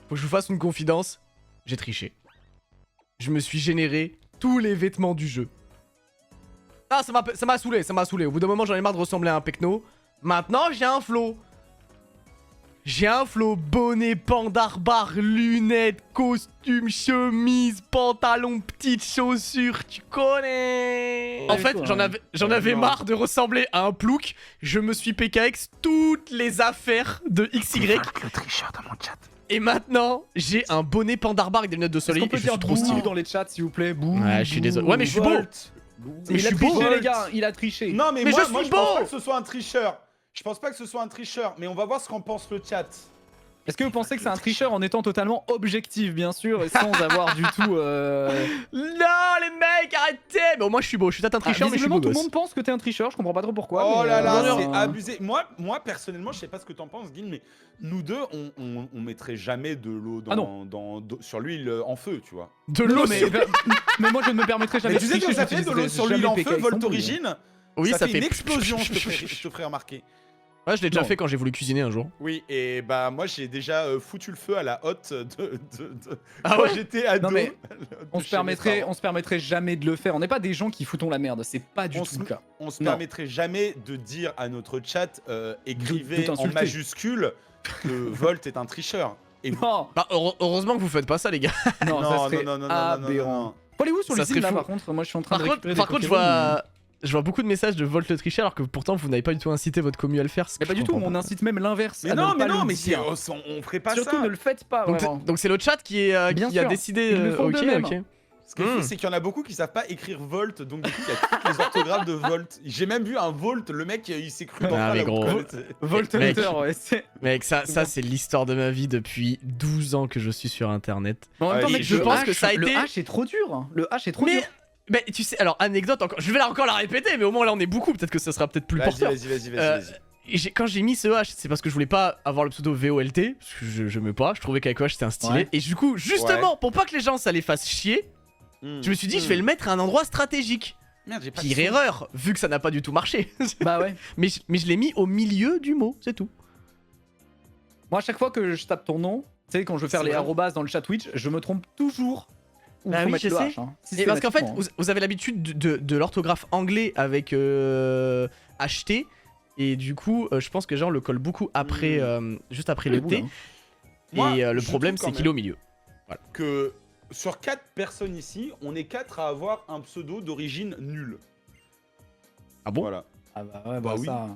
faut que je vous fasse une confidence. J'ai triché. Je me suis généré tous les vêtements du jeu. Ah, ça m'a saoulé, ça m'a saoulé. Au bout d'un moment, j'en ai marre de ressembler à un pecno. Maintenant, j'ai un flow. J'ai un flow, bonnet, pandarbare, lunettes, costume, chemise, pantalon, petites chaussures, tu connais. En fait, j'en avais marre de ressembler à un plouc. Je me suis PKX toutes les affaires de XY. Le tricheur dans mon chat. Et maintenant, j'ai un bonnet pandarbare avec des lunettes de soleil. Est-ce qu'on peut Et je suis dire trop bouh stylé. dans les chats s'il vous plaît? Bouh. Ouais, je suis désolé. Ouais, mais je suis beau. Volt. Mais Il je a suis beau. triché les gars, il a triché. Non mais, Mais moi, je moi suis je pense beau. pas que ce soit un tricheur. Je pense pas que ce soit un tricheur, mais on va voir ce qu'en pense le chat. Est-ce que vous pensez que c'est un tricheur en étant totalement objectif bien sûr et sans avoir du tout... Non, les mecs, arrêtez. Mais au moins, je suis beau. Je suis peut-être un tricheur, mais je suis visiblement beau tout le gosse. monde pense que t'es un tricheur, je comprends pas trop pourquoi. Oh mais, là là, euh, c'est abusé. Moi personnellement, je sais pas ce que t'en penses, Guil, mais nous deux, on mettrait jamais de l'eau sur l'huile en feu, tu vois. De Non, l'eau mais, sur- mais moi je ne me permettrai jamais Mais tu sais tricher, que ça fait de j'utiliserai l'eau sur jamais l'huile en PKX feu, non Volt plus. Origine? Oui, ça fait une fait explosion, je te ferai remarquer. Ouais, je l'ai déjà Non. fait quand j'ai voulu cuisiner un jour. Oui, et bah moi j'ai déjà foutu le feu à la hotte Ah quand ouais j'étais ado. Non, mais de chez mes parents. on se permettrait jamais de le faire. On n'est pas des gens qui foutons la merde, c'est pas du On tout se- le cas. On se Non. permettrait jamais de dire à notre chat écrivez de en t'insulter. majuscule que Volt est un tricheur. Et vous... Non, Bah, heureusement que vous faites pas ça, les gars. non, ça serait non. aberrant. Allez-où sur Ça l'usine serait là fou. par contre? Moi je suis en train de récupérer Par des contre, Pokémon, je vois beaucoup de messages de Volt le tricher, alors que pourtant, vous n'avez pas du tout incité votre commu à le faire. ce Mais que pas je du tout, comprends on pas. incite même l'inverse. Mais à non, ne pas le mais dire. on ferait pas Surtout ça. ne le faites pas vraiment. Donc c'est le chat qui Bien a sûr, décidé. ils le font Ok, d'eux-mêmes. ok. Ce qui est fou, c'est qu'il y en a beaucoup qui savent pas écrire Volt, donc du coup, il y a toutes les orthographes de Volt. J'ai même vu un Volt, le mec, il s'est cru dans Ah, mais là où gros. quoi, Volt Mec. Hunter, ouais. c'est- Mec, ça c'est l'histoire de ma vie depuis 12 ans que je suis sur internet. Mais en même temps, Ouais, mec, je le pense H, que ça a le été- H est trop dur. Le H est trop dur. Mais tu sais, alors anecdote encore, je vais encore la répéter, mais au moins là on est beaucoup, peut-être que ça sera peut-être plus porteur. Vas-y. Quand j'ai mis ce H, c'est parce que je voulais pas avoir le pseudo VOLT, parce que je me pas, je trouvais qu'avec H c'était un stylé. Ouais. Et du coup, justement, pour pas que les gens ça les fasse chier, je me suis dit je vais le mettre à un endroit stratégique. Merde, j'ai pas Pire de son. erreur, vu que ça n'a pas du tout marché. Bah ouais. mais je l'ai mis au milieu du mot, c'est tout. Moi, à chaque fois que je tape ton nom, tu sais, quand je veux faire C'est les vrai. arrobas dans le chat Twitch, je me trompe toujours. Où Bah faut oui, mettre je le sais. H, hein, Et parce qu'en fait, systématiquement, vous avez l'habitude de l'orthographe anglais avec HT. Et du coup, je pense que genre le colle beaucoup après, juste après le Oui, T. oula. Moi, Et le je problème, trouve c'est quand qu'il est au milieu. que sur 4 personnes ici, on est 4 à avoir un pseudo d'origine nulle. Ah bon? Voilà. Ah bah ouais, Bah bah oui. ça.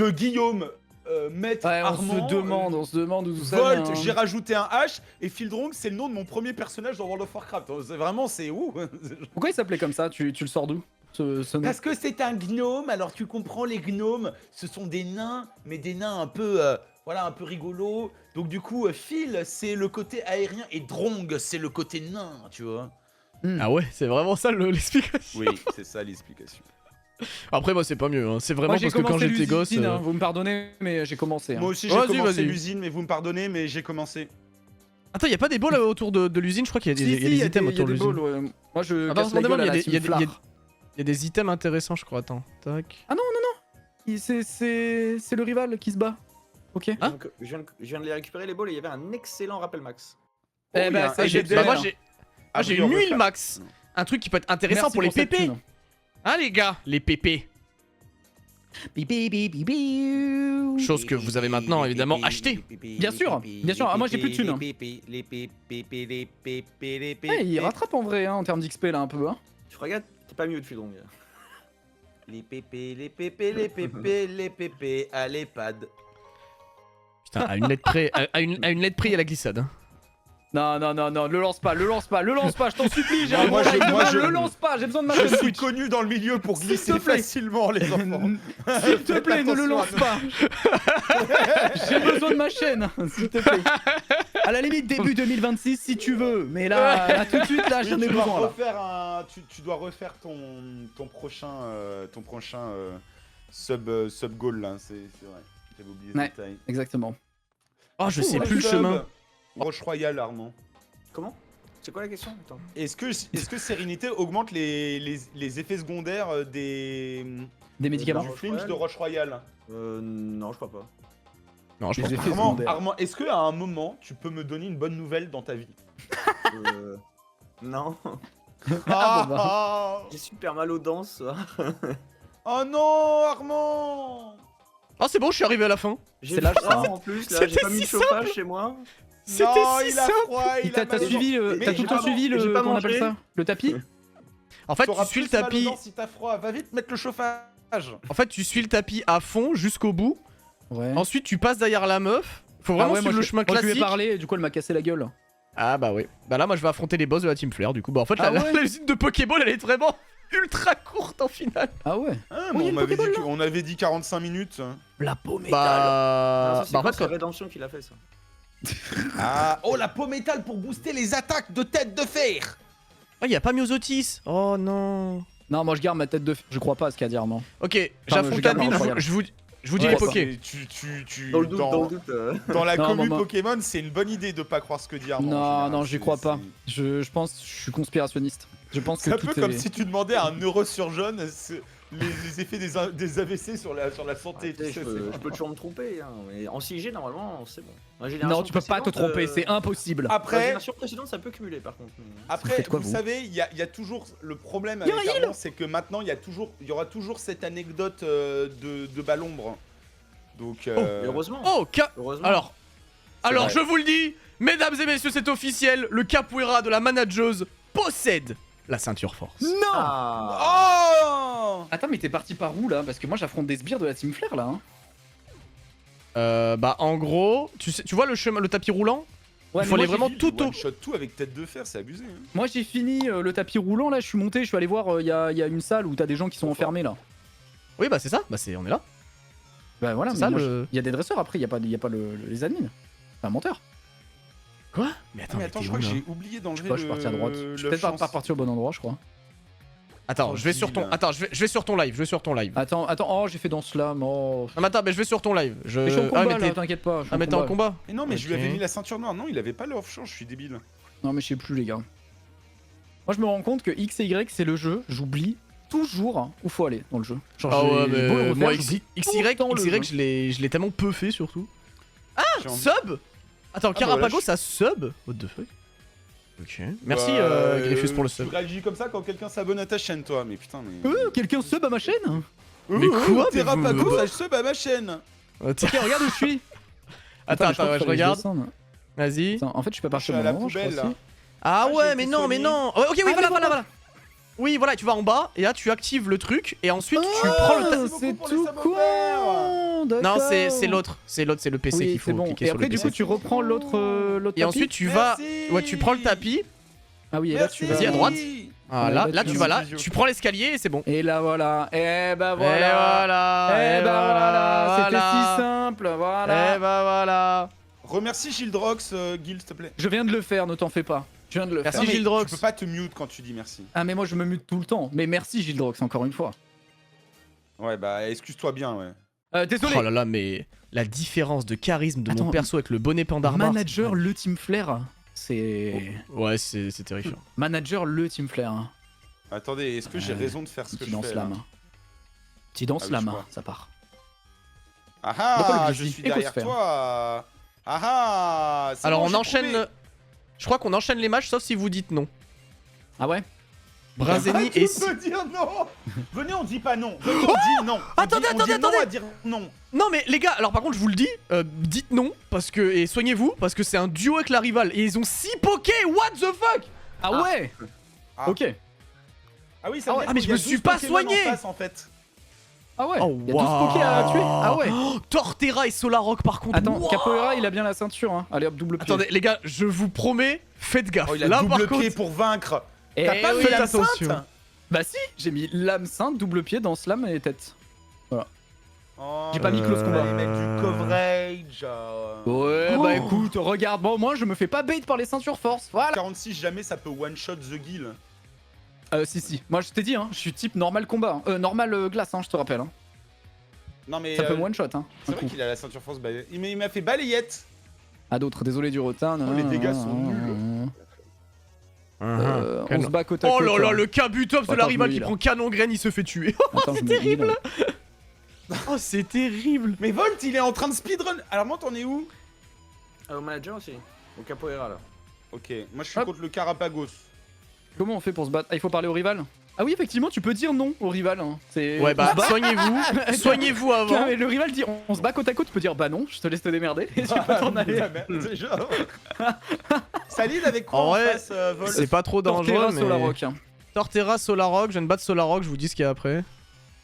The Guillaume, Maître Ouais, on Armand, se demande où tout ça Volt, vient, hein. j'ai rajouté un H, et Fildrong, c'est le nom de mon premier personnage dans World of Warcraft. C'est vraiment, c'est où Pourquoi il s'appelait comme ça? Tu le sors d'où ce nom? Parce que c'est un gnome, alors tu comprends, les gnomes, ce sont des nains, mais des nains un peu, voilà, un peu rigolos. Donc du coup, Phil, c'est le côté aérien, et Drong, c'est le côté nain, tu vois. Ah ouais, c'est vraiment ça l'explication. Oui, c'est ça l'explication. Après, moi, c'est pas mieux. Hein. C'est vraiment Moi, j'ai parce que quand commencé j'étais gosse. l'usine, hein, vous me pardonnez, mais j'ai commencé. hein. Moi aussi, j'ai Vas-y, commencé vas-y. l'usine, mais vous me pardonnez, mais j'ai commencé. Attends, y a pas des balls autour de l'usine? Je crois qu'il y a des, Si, il y a des items autour de des l'usine. balls, ouais. Moi, je Ah, casse pardon, la gueule à la il y a team Flare. des items intéressants, je crois. Attends, tac. C'est le rival qui se bat. Ok. Hein Donc, je viens de les récupérer les balls et il y avait un excellent rappel max. Eh il y a bah, un ça, HDR. Bah, moi, Ah, j'ai oui, on une veut huile faire. max. Un truc qui peut être intéressant Merci pour les cette pépés. thune. Hein, les gars? Les pépés. Chose que vous avez maintenant, évidemment, acheté. Bien sûr, bien sûr. Ah, moi, j'ai plus de thunes. Eh, il rattrape en vrai, hein, en termes d'XP là un peu. Hein. Tu regardes, t'es pas mieux de Fudong. Les pépés, les pépés, les pépés, les pépés à l'EHPAD. Putain, à une lettre près, à une lettre près, il y a la glissade. Hein. Non, le lance pas, je t'en supplie, j'ai Non, un moi, gros je- like moi, de je- le lance pas, j'ai besoin de ma Je chaîne suis Twitch. connu dans le milieu pour S'il glisser te plaît. facilement, les enfants. S'il te plaît, ne le lance pas. J'ai besoin de ma chaîne, s'il te plaît. À la limite, début 2026 si tu veux, mais là tout de suite, là, j'en ai tu dois besoin là. refaire tu dois refaire ton prochain sub goal là, c'est vrai. J'avais oublié ce Ouais. détail. Exactement. Oh, je sais Ouh, plus le sub, chemin. Roche Royale, Armand. Comment? C'est quoi la question? Attends. Est-ce que Sérénité augmente les effets secondaires Des médicaments. du flinch de Roche Royale? Non, je crois pas. Non, je pense Les pas. effets secondaires. Armand, est-ce qu'à un moment, tu peux me donner une bonne nouvelle dans ta vie? Non, Ah, bon, bah. Ah, j'ai super mal aux dents ce soir. oh non, Armand! Ah, c'est bon, je suis arrivé à la fin. J'ai C'est l'âge, froid ça, hein. En plus, là, j'ai C'était pas mis si de chauffage chez moi. C'était Non, si il a simple. froid, il a T'as mal aux suivi, dents. t'as Mais tout le j'ai temps pas- suivi j'ai le. pas Comment on appelle mangé. ça? Le tapis? En fait, T'auras tu suis le plus mal aux tapis. dents si t'as froid. Va vite mettre le chauffage. En fait, tu suis le tapis à fond jusqu'au bout. Ouais. Ensuite, tu passes derrière la meuf. Faut vraiment Ah ouais, suivre le chemin moi, je lui ai classique. parlé et du coup elle m'a cassé la gueule. Ah bah oui. Bah là, moi, je vais affronter les boss de la Team Flare. Du coup, bah en fait, Ah la ouais. usine de Pokéball, elle est vraiment ultra courte en finale. Ah ouais. Ah, Oh, y a mais une on, avait dit Pokéball, on avait dit 45 minutes. La peau métal. Bah, Ça, c'est bah en quand fait, c'est quand... Rédemption qui l'a fait ça. Ah, oh la peau métal pour booster les attaques de tête de fer. Oh, y a pas Myosotis. Oh non. Non, moi je garde ma tête de. Je crois pas à ce qu'il y a à dire, non. Ok, je j'affronte garde Admin. incroyable. Je vous dis Ouais, les ça, Poké. Dans le doute, dans le doute. Dans la Non, commune moi- Pokémon, c'est une bonne idée de pas croire ce que dit Armand. en Non, général. non, j'y C'est- crois pas. c'est- Je pense, je suis conspirationniste. Je pense que C'est un tout peu est. comme si tu demandais à un neurosurgeon les effets des AVC sur la santé. tu sais, Je c'est- peux toujours me tromper, hein, mais en 6G normalement c'est bon. La Non, génération tu peux pas te précédente, tromper, c'est impossible. La Après, génération précédente ça peut cumuler par contre. après faites quoi, vous vous savez, il y a toujours le problème Y a avec un Armand, c'est que maintenant il y aura toujours cette anecdote de Balombre. Donc, Et heureusement. Oh, Heureusement. Alors, vrai. je vous le dis, mesdames et messieurs, c'est officiel. Le capoeira de la manageuse possède la ceinture force. Non. Ah. oh Attends, mais t'es parti par où là? Parce que moi j'affronte des sbires de la Team Flare là. Hein. Bah en gros, tu vois le chemin, le tapis roulant. Ouais, Il faut mais aller moi, vraiment tout au... One shot tout avec tête de fer, c'est abusé. Hein. Moi j'ai fini le tapis roulant là, je suis monté, je suis allé voir, il y a une salle où t'as des gens qui sont enfermés là. Oui bah c'est ça, on est là. Bah voilà, C'est mais ça moi, le... il y a des dresseurs après, il y a pas les admins. C'est un menteur. Quoi? Mais attends, mais attends, t'es je où, crois que là j'ai oublié Je d'enlever sais pas, je suis parti à droite. Je suis peut-être pas parti au bon endroit, je crois. Attends, je vais sur ton... Attends, je vais sur ton live, Attends, oh j'ai fait dans slam, oh. Non mais attends, mais je vais sur ton live. Mais je suis en Ah combat mais là, t'es... t'inquiète pas. je suis Ah mais t'es en combat. Et non, mais je lui Ok. avais mis la ceinture noire. Non, il avait pas le off-champ, je suis débile. Non mais je sais plus les gars. Moi je me rends compte que X et Y c'est le jeu, j'oublie toujours où faut aller dans le jeu. Genre, Ah ouais j'ai beau le mais... refaire, Moi j'oublie tout le XY, temps le jeu. je l'ai tellement peu fait surtout. J'ai envie- Sub. Attends, bah Carapago voilà, ça sub. What the fuck. Ok. Merci Griffus pour le sub. Tu réagis comme ça quand quelqu'un s'abonne à ta chaîne, toi. Mais putain, mais. Quelqu'un sub à ma chaîne? Mais quoi, mais Terrapago, vous- ça sub à ma chaîne. Ok, regarde où je suis. Attends, mais je crois ouais, qu'il je fallait que regarde. descende. Vas-y. Attends, en fait je suis pas parti Je au suis bon à la endroit, je crois poubelle, là. aussi. Ah j'ai ouais, été mais non, soigné. mais non. Ouais, ok, oui, Ah, voilà, mais voilà. Oui, voilà, tu vas en bas et là tu actives le truc et ensuite tu Ah, prends le. Merci beaucoup c'est pour les tout sabots con. Non, D'accord. c'est l'autre, c'est le PC Oui, qu'il faut c'est bon. cliquer Et sur après le du PC. coup tu reprends l'autre Et tapis. ensuite tu vas, Merci. ouais, tu prends le tapis. Ah oui, et là tu vas. Vas-y, à droite. Ah, Ouais, là, là, là tu tu vas vas là, visio. tu prends l'escalier et c'est bon. Et là voilà. Et bah Et voilà. voilà. Et bah voilà. C'était si voilà. simple. Et Voilà. bah voilà. Remercie Gildrox, Guil, s'il te plaît. Je viens de le faire, ne t'en fais pas. Je viens de le Merci, faire. Non, mais Gildrox. Tu peux pas te mute quand tu dis merci. Ah mais moi je me mute tout le temps. Mais merci Gildrox encore une fois. Ouais, bah excuse-toi bien, ouais. Désolé. Oh là là, mais la différence de charisme de Attends, mon perso avec le bonnet Pandarbare. Manager le Team Flare. C'est Ouais, c'est terrifiant. Manager le Team Flare. Hein. Attendez, est-ce que j'ai raison de faire ce que Petit je dans fais là slam. Petit dans Ah oui, slam, je vois. ça part. Ah Donc, ah, je l'objectif, suis derrière écosphère. toi. Ah ah. c'est Alors bon, on j'ai enchaîne. trouvé. Je crois qu'on enchaîne les matchs sauf si vous dites non. Ah ouais. Brazeni Ah, tu et peux dire non. Venez, on dit pas non. Venez, on dit non. On Attendez, dit- on dit attendez, non attendez. à dire non. Non mais les gars, alors par contre je vous le dis, dites non parce que et soignez-vous parce que c'est un duo avec la rivale et ils ont 6 pokés. What the fuck? Ah ouais. Ah. Ok. Ah oui, ça Ah veut ouais, dire ah, mais qu'il je y a me suis 12 pas Pokémon soigné. en face, en fait. Ah ouais. Oh, Il y a 12 pokés à tuer. Ah ouais. Oh, Torterra et Solarok par contre. Attends, wow. Capoeira il a bien la ceinture. Hein. Allez hop, double pied. Attendez les gars, je vous promets, faites gaffe. Oh, il a Là double par pied contre, pour vaincre. Et T'as pas oui, fait la attention. sainte. Bah si, j'ai mis lame sainte, double pied dans slam et tête. Oh, J'ai pas mis close combat. fallait mettre du coverage. Ouais, Oh. bah écoute, regarde, bon, moi je me fais pas bait par les ceintures force, voilà. 46, jamais ça peut one-shot The Guild. Si, moi je t'ai dit, hein, je suis type normal combat, hein. Normal glace, hein, je te rappelle. Hein. Non mais Ça peut me one shot, hein. c'est un vrai coup. qu'il a la ceinture force balayette. Il m'a fait balayette. À d'autres, désolé du retard. Oh, les dégâts sont nuls. On se bat côte à côte. Oh là là, hein. le Kabutops de Attends, la je rivale me qui heal. prend canon graine, il se fait tuer. Attends, je me heal. Oh, c'est terrible. Mais Volt, il est en train de speedrun. Alors, moi, t'en es où? Au manager aussi. Au capoeira là. Ok, moi, je suis Hop. contre le Carapagos. Comment on fait pour se battre? Ah, il faut parler au rival? Ah oui, effectivement, tu peux dire non au rival. Hein. Ouais, on bah, se bat. soignez-vous. Soignez-vous Non, avant. mais le rival dit on se bat côte à côte, tu peux dire bah non, je te laisse te démerder et tu peux t'en aller. C'est genre... Ça lead avec quoi En en vrai, face, Volt? C'est pas trop dangereux, Torterra, mais... Solarok. Torterra, Solarok, je viens de battre Solarok, je vous dis ce qu'il y a après.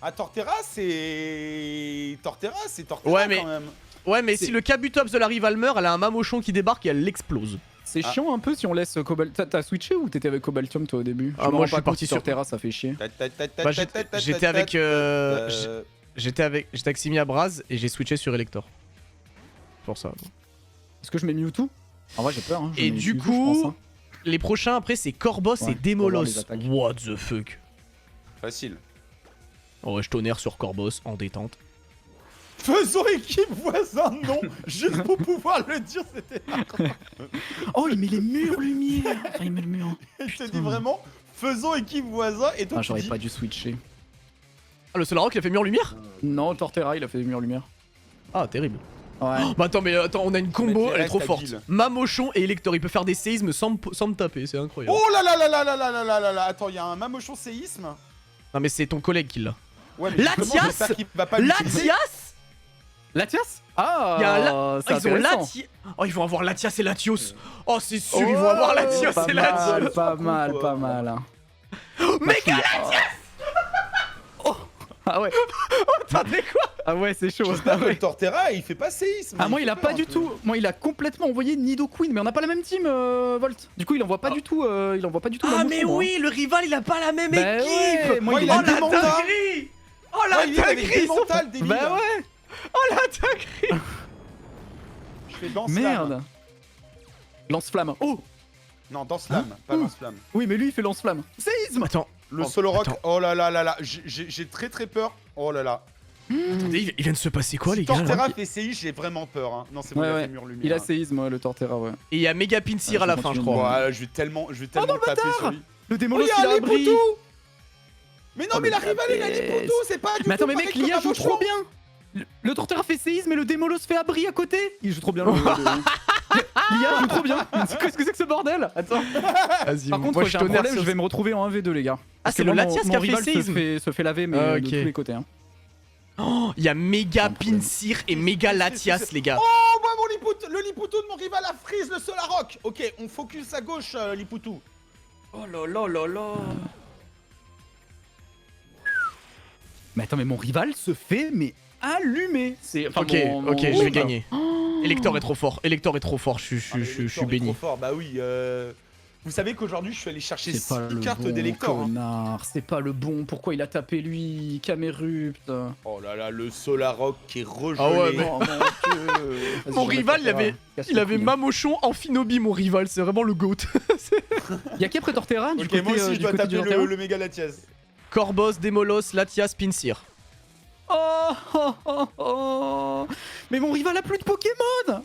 Ah, Torterra, c'est Torterra Ouais, mais- quand même. Ouais, mais C'est- si le Kabutops de la rivale meurt, elle a un mamochon qui débarque et elle l'explose. C'est Ah. chiant un peu si on laisse Cobalt. T'as switché ou t'étais avec Cobaltium toi au début? Ah, moi, je suis parti sur- Torterra, ça fait chier. Bah, j'étais avec... J'étais avec Ximia Braz et j'ai switché sur Elector. Pour ça. Est-ce que je mets Mewtwo? En vrai, j'ai peur. Hein. Je Et mets du Mewtwo, coup, je pense, hein. les prochains après c'est Corboss Ouais, et faut voir Démolos. les attaques. What the fuck. Facile. Oh ouais, je tonnerre sur Corboss en détente. Faisons équipe voisin, non. Juste pour pouvoir le dire, c'était... Oh, il met les murs lumière. Enfin, il met le mur. Je te dis vraiment, faisons équipe voisin, et toi Ah, tu j'aurais dis... pas dû switcher. Ah, le Solarok il a fait mur lumière? Non, Torterra, il a fait mur lumière. Ah, terrible. Ouais. Bah attends, mais attends, on a une combo, Mettre les elle est trop restes à forte. Guil. Mamochon et Elector, il peut faire des séismes sans me taper, c'est incroyable. Oh là là là là là là là là là là. Attends, il y a un mamochon séisme. Non mais c'est ton collègue qui l'a. Ouais, mais Latias justement, j'espère qu'il va pas l'utiliser. Latias? Latias? Ah, Il y a un c'est ils ont intéressant. Latias. Oh, ils vont avoir Latias et Latios. Oh, c'est sûr, ils vont avoir Latias Pas et mal, Latios. pas Trop mal, cool, pas quoi. mal. Hein. Méga Ah ouais, Attendez quoi? ah ouais, c'est chaud. J'espère Ah, que ouais. le Torterra, il fait pas séisme. Ah, moi, il a fait pas peur, du un peu. tout. Moi, il a complètement envoyé Nidoqueen, mais on n'a pas la même team, Volt. Du coup, il envoie pas du tout. Il envoie pas du tout. Ah Mamochon, mais moi. oui, le rival il a pas la même Bah équipe. ouais, moi, Moi, il il est a Oh la Démenta. dinguerie. Oh la Ouais, il est avec dinguerie. des mentales, débile. Bah ouais. Oh la dinguerie. Je fais danse Merde. Lance-flamme. Oh. Non, danse-flamme, pas lance-flamme. Oui, mais lui, il fait lance-flamme. Séisme. Attends, Le Oh, Solorock, attends. oh là là là là, j'ai très très peur. Oh là là. attendez, il vient de se passer quoi Si les gars là? Torterra fait séisme, j'ai vraiment peur. Hein. Non, c'est bon, Ouais, il a ouais. fait mur lumière. Il a séisme, ouais, le Torterra, ouais. Et il y a Mega Pinsir Ah, à la je fin, je continue. crois. Ouais, je vais tellement taper sur lui. Le Oh, Démolos, il y il a a un abri. Lipoutou. Mais non, Oh, mais mais la rivale, il a la Lipoutou, c'est pas du Mais attends, tout mais mec, pareil que l'IA joue Mamochon. trop bien. Le Torterra fait séisme et le Démolos fait abri à côté. Il joue trop bien. L'IA joue trop bien. Qu'est-ce que c'est que ce bordel? Attends. Vas-y, Par contre, moi j'ai je un tonnerre problème, sur... je vais me retrouver en 1v2, les gars. Parce c'est que le moi, Latias mon qui a fait rival séisme. se fait laver, mais Ah, de ok. tous les côtés. Hein. Oh, il y a Méga Sans problème. Pinsir et Méga Latias les gars. Oh, moi, le Lipoutou de mon rival a freeze le Solarok. Ok, on focus à gauche, Lipoutou. Oh là là là là. Mais attends, mais mon rival se fait mais allumer. C'est enfin, Ok, mon- ok, mon- je vais gagner. Elector est trop fort, Elector est trop fort, je Ah, mais suis Elector est béni. trop fort, bah oui. Vous savez qu'aujourd'hui, je suis allé chercher C'est 6 pas le cartes bon d'Elector. Hein. connard, c'est pas le bon. Pourquoi il a tapé lui, Camérupt? Oh là là, le Solarok qui est regelé. Ah ouais, mais- Oh mon dieu. Vas-y, Mon je vais rival, mettre Torterra. Casse Il les avait couilles. Mamochon en Finobi, mon rival, c'est vraiment le GOAT. Il y a qui après Torterra du Ok, côté, moi aussi, je du dois côté taper du Torterra le Méga Latias. Corboss, Démolos, Latias, Pinsir. Oh, oh, oh, oh. Mais mon rival a plus de Pokémon.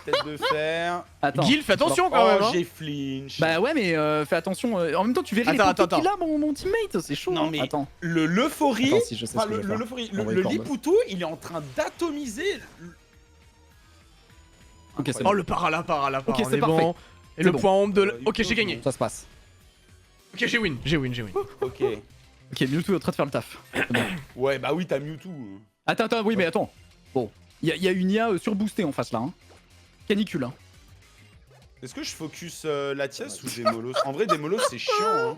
Tête de fer. Attends. Gil, fais attention quand même. Oh, Hein. j'ai flinch. Bah ouais, mais fais attention. En même temps, tu verrais les Attends, Poké qu'il a, mon teammate. C'est chaud. Non, hein. mais- Attends. L'euphorie. Attends, si je sais ce Enfin, que je vais faire. l'euphorie. Envoyer Le Corbeau. Lipoutou, il est en train d'atomiser. Ok, c'est Oh bon. le parala, Ok, on c'est est parfait. bon. Et C'est le bon. point ombre de... Il Ok, faut j'ai gagné. Ça se passe. Ok, j'ai win. Ok. Ok, Mewtwo est en train de faire le taf. C'est bon. Ouais, bah oui, t'as Mewtwo. Attends, oui, mais attends. Bon, il y a une IA surboostée en face là. Hein. Canicule. Hein. Est-ce que je focus Latias ou Démolos? En vrai, Démolos, c'est chiant. Hein.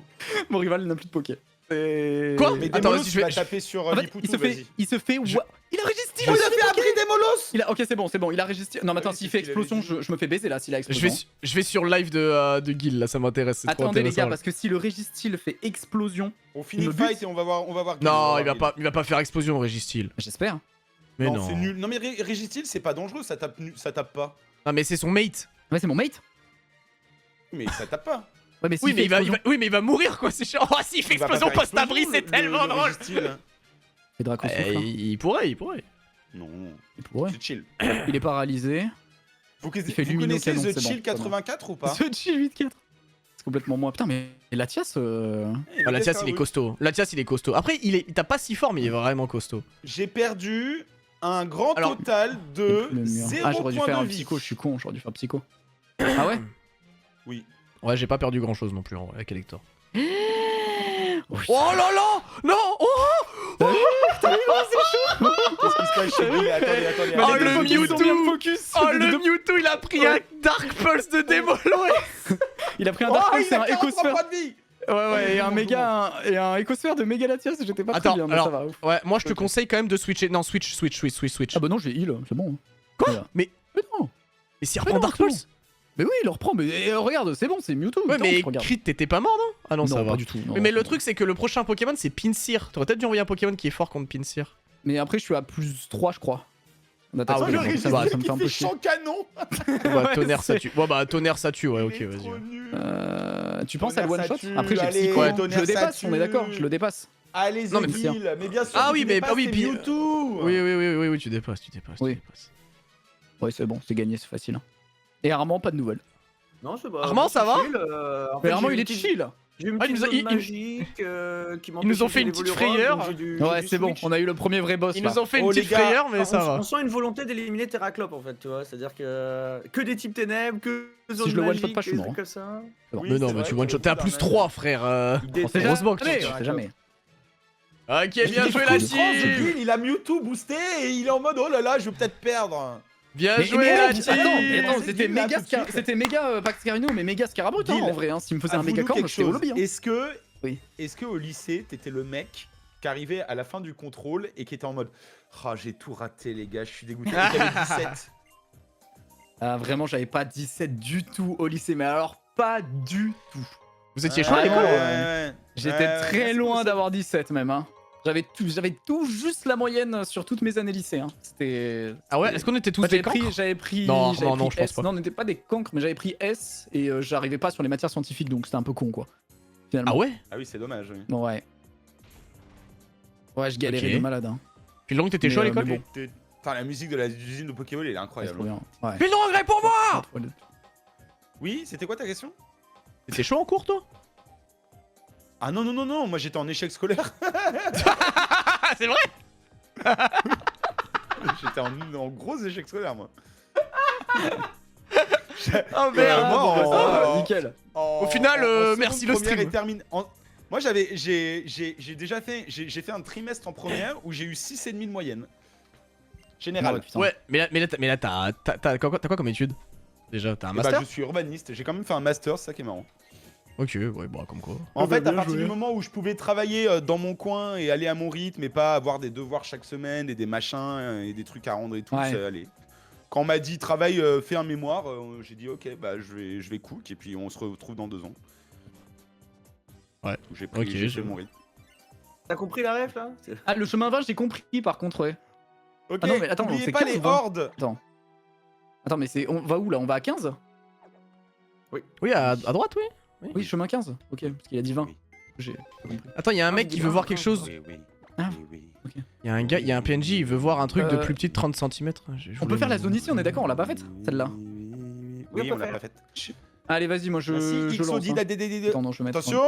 Mon rival n'a plus de Poké. C'est- Quoi Mais Attends, Démolos, vas-y, tu vas taper sur En fait, Lipoutou, il vas-y. se fait. Je- Il a résisté. Oh, il a fait abri Démolos. Ok, c'est bon, il a résisté. Non, mais attends, Oui, s'il c'est fait ce qu'il avait explosion, dit. je me fais baiser là, s'il a Je explosion. vais sur le live de Gil, là, ça m'intéresse. C'est trop Attendez les intéressant. gars, parce que si le Régistyle fait explosion, On finit Il le me bute. fight et on va voir. Non, il va pas faire explosion, Régistil. j'espère. Mais non, non. c'est nul. Non, mais Régistyle, c'est pas dangereux, ça tape pas. Non, mais c'est son mate. Ouais, c'est mon mate. Mais ça tape pas. Ouais, mais s'il Oui, mais fait explosion- oui, mais il va mourir quoi, c'est chiant. Oh, s'il fait Il va pas explosion faire post-abri, explosion, c'est tellement drôle. Régistyle. Et Draco souffle, hein. Il pourrait. Non, Il pourrait. c'est chill. Il est paralysé. Vous fait vous lumino connaissez canon, The c'est bon, Chill c'est bon. 84 ou pas? The Chill 8-4. C'est complètement moi. Putain, mais Latias. Ah, Latias, il est costaud. Latias, il est costaud. Après, il t'a pas si fort, mais il est vraiment costaud. J'ai perdu un grand Alors- total de Le mur. 0 Ah, j'aurais dû points faire de un vie. psycho, je suis con, j'aurais dû faire psycho. Ah ouais? Oui. Ouais, j'ai pas perdu grand chose non plus en vrai avec Elector. Oh, Oh là là! Non! Oh! Qu'est-ce qui se passe chez lui? Attendez, attendez. Oh, attendez. le Focus, Mewtwo. on vient de focus. Oh, le Mewtwo, il a pris un Dark Pulse de Démolo! Il a pris un Oh, Dark Pulse il et a un 43 Écosphère. points de vie. Ouais, et un bon, méga. Et un Écosphère de méga Latias, j'étais pas Attends, très bien, mais alors- ça va. Ouf. Ouais, moi je te Ok. conseille quand même de switcher. Non, switch. Ah bah non, j'ai heal, c'est bon. Quoi? Voilà. Mais non! s'il Mais reprend non, Dark c'est bon. Pulse? Mais oui, il le reprend, mais regarde, c'est bon, c'est Mewtwo. Ouais, mais regarde. Crit, t'étais pas mort, non? Ah non, ça va. pas du tout. non, Mais le non. truc, c'est que le prochain Pokémon, c'est Pinsir. T'aurais peut-être dû envoyer un Pokémon qui est fort contre Pinsir. Mais après, je suis à plus 3, je crois. En attaque Ah ouais, spéciale, le donc ça va, ça me fait un peu fait chier. champ canon. Bah, Ouais, tonnerre, ça c'est- tue. Ouais, bah, tonnerre, ça tue, ouais, ok, Il est vas-y. trop Ouais. nul. Tu penses à le one Tonnerre, shot? ça tue, Après, j'ai allez, psycho. Ouais. Je tonnerre, le ça dépasse, on est tue. d'accord, je le dépasse. Allez, Non, mais Zedil, mais bien sûr. Ah que oui, tu mais- dépasses, ah oui, c'est puis- Mewtwo. Oui, tu dépasses, tu Oui. dépasses. Ouais, c'est bon, c'est gagné, c'est facile. Et Armand, pas de nouvelles. Non, c'est pas. Armand, moi, ça c'est va chill, en Mais fait, Armand, j'ai il une est petite- chill. J'ai une Ah, il petite nous a- zone il- magique qui Ils nous ont fait une petite frayeur. Ouais, c'est bon, on a eu le premier vrai boss Ils là. nous ont fait une Oh, petite les gars, frayeur, mais ça on va. sent une volonté d'éliminer Terraclop en fait, tu vois. C'est-à-dire que des types ténèbres, que zones je le one-shot magiques, pas, je suis des mort, trucs comme ça. C'est bon. Oui, Mais non, c'est mais vrai tu que one shot. T'es à c'est plus un 3, frère. Il On sait Heureusement que jamais, tu- on sait jamais. Ok, bien Il est joué la frustrant, team. Zedil, il a Mewtwo boosté et il est en mode oh là là, je vais peut-être perdre. Bien Mais joué la attends, team. attends, c'était Dis-le là, méga, tout de suite. c'était méga Pax Carino, mais méga Scarabot hein, Dis-le. en vrai. Hein, S'il me faisait un Avoue-nous méga corne, quelque j'étais au chose. lobby. Hein. Est-ce Oui. que au lycée, t'étais le mec qui arrivait à la fin du contrôle et qui était en mode oh, j'ai tout raté les gars, je suis dégoûté. Et t'avais 17. Ah, vraiment, j'avais pas 17 du tout au lycée, mais alors pas du tout. Vous étiez chaud à l'école? ouais. J'étais Ouais, très merci loin pour ça. d'avoir 17 même. Hein. J'avais tout juste la moyenne sur toutes mes années lycée. Hein. C'était. Ah ouais, est-ce qu'on était tous Moi, des cancres? j'avais pris. Non, j'avais non, non, pris je pense S. pas. Non, on n'était pas des cancres, mais j'avais pris S et j'arrivais pas sur les matières scientifiques, donc c'était un peu con quoi. Finalement. Ah ouais? Ah oui, c'est dommage. Oui. Bon, ouais. Ouais, je galérais Ok. de malade. Hein. Puis long que t'étais Mais, chaud à mais l'école? bon. Putain, la musique de la usine de Pokémon, elle est Ouais, c'est incroyable. trop bien. Ouais. Fais le regret pour moi! Oui, c'était quoi ta question? T'étais chaud en cours, toi? Ah non, non, non, non, moi j'étais en échec scolaire. Ah, c'est vrai? J'étais en gros échec scolaire, moi. Oh merde. Ah, bon, bah, ça va, Oh. nickel. Au final, seconde merci le première stream. et termine. Moi, j'ai déjà fait, j'ai fait un trimestre en première où j'ai eu 6,5 de moyenne. Général. Ouais, putain. Ouais, mais là, t'as quoi comme étude? Déjà, t'as un Et bah, master? je suis urbaniste. J'ai quand même fait un master, c'est ça qui est marrant. Ok, ouais, bah, comme quoi. En fait, à bien partir joué. du moment où je pouvais travailler dans mon coin et aller à mon rythme et pas avoir des devoirs chaque semaine et des machins et des trucs à rendre et tout, Ouais. ça allait. Quand on m'a dit travaille, fais un mémoire, j'ai dit ok, bah je vais cook et puis on se retrouve dans 2 ans. Ouais. Où j'ai pris Ok, j'ai je- fait mon rythme. T'as compris la ref là? Ah, le chemin 20, j'ai compris par contre, ouais. Ok, Ah non, mais attends, n'oubliez c'est pas 15 les ou 20? hordes. Attends, mais on va où là? On va à 15? Oui, à droite, oui. Oui, chemin 15. Ok, parce qu'il a dit 20. Oui. J'ai pas compris. Attends, il y a un mec qui veut voir quelque chose. Oui, oui. Ah. Oui, oui. Il y a un gars, il y a un PNJ, il veut voir un truc de Euh, plus petit de 30 cm. On peut faire la zone ici, on est d'accord, on l'a pas faite celle-là. Oui, on l'a pas faite. Allez, vas-y, moi je Merci, lance. Xodi, hein. la DDD. Attends, non, je vais mettre. Attention.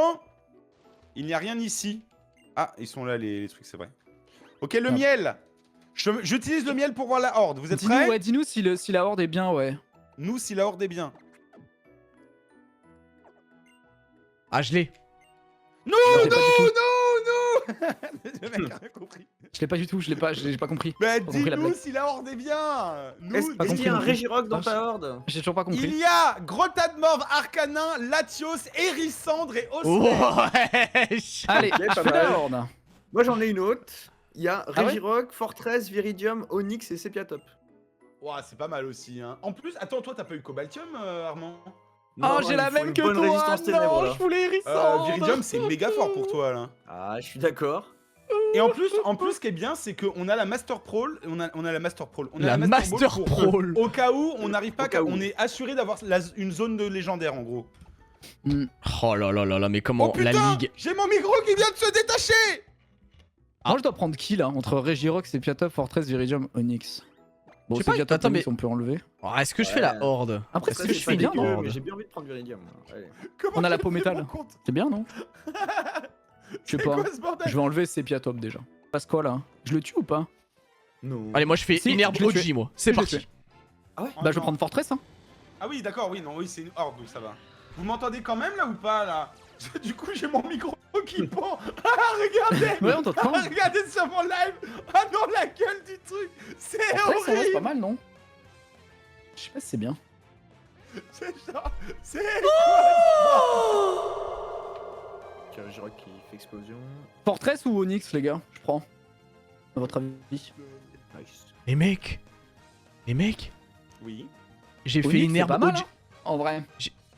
Il n'y a rien ici. Ah, ils sont là les trucs, c'est vrai. Ok, le Ah. miel. J'utilise le miel pour voir la horde. Vous êtes Dis-nous, prêts? ouais, dis-nous si la horde est bien, ouais. Nous, si la horde est bien. Ah, je l'ai. Non, Je l'ai pas du tout. Le mec a rien compris. Je l'ai pas du tout, j'ai pas compris. Bah, compris la dis-nous blague. si la horde est bien. Nous, Est-ce pas est-ce qu'il y a un compris. Régirock dans Non, ta horde? J'ai toujours pas compris. il y a Grotadmorve, Arcanin, Latios, Hérissandre et Osmer. Ouais. Allez, Ok, je pas fais mal. la horde. Moi j'en ai une autre. Il y a Ah ouais Régirock, Fortress, Viridium, Onyx et Sepiatop. Ouah, c'est pas mal aussi. Hein. En plus, attends, toi, t'as pas eu Cobaltium, Armand? Oh, Non, j'ai il la faut même une que bonne toi. résistance ténèbres, Non, là. je voulais Hérissandre. Viridium, c'est méga fort pour toi, là. Ah, je suis d'accord. Et en plus, ce qui est bien, c'est qu'on a la Master Prole, on a la Master Prole, on a La Master Ball Prole. au cas où on n'arrive pas, Au cas où. on est assuré d'avoir une zone de légendaire en gros. Oh là là là là, mais Oh comment la putain, ligue. j'ai mon micro qui vient de se détacher. Moi, je dois prendre qui là? Entre Regirock, Sepiatop, Fortress, Viridium, Onyx. Bon, Je sais c'est pas, déjà top, attends, mais- on peut enlever. Oh, est-ce que je fais la horde? Après, Est-ce ça, que c'est je pas fais la dégueu, horde? Mais j'ai bien envie de prendre Viridium. Allez. Comment On a la j'ai peau fait métal. mon compte C'est bien, non? Je sais C'est pas. quoi ce bordel? Je vais enlever Sepia Top déjà. Passe quoi là? Je le tue ou pas? Non. Allez, moi je fais Si, une herbe je l'ai OG, tué. moi. C'est Je l'ai parti. tué. Ah ouais? Oh, Bah, je vais non. prendre Fortress, hein. Ah oui, d'accord, oui, non, oui, c'est une horde, donc ça va. Vous m'entendez quand même là ou pas là? Du coup, j'ai mon micro qui pend. Ah, regardez! Ouais, on t'entend. Ah, regardez sur mon live! Ah non, la gueule du truc! C'est Fortress, en vrai, c'est pas horrible! mal, non? Je sais pas si c'est bien. C'est genre. C'est. Kirigirok qui fait explosion. Fortress ou Onyx, les gars? Je prends. À votre avis? Nice. Les mecs, Oui. j'ai fait Onyx, une c'est herbe pas mal, OG. hein, en vrai.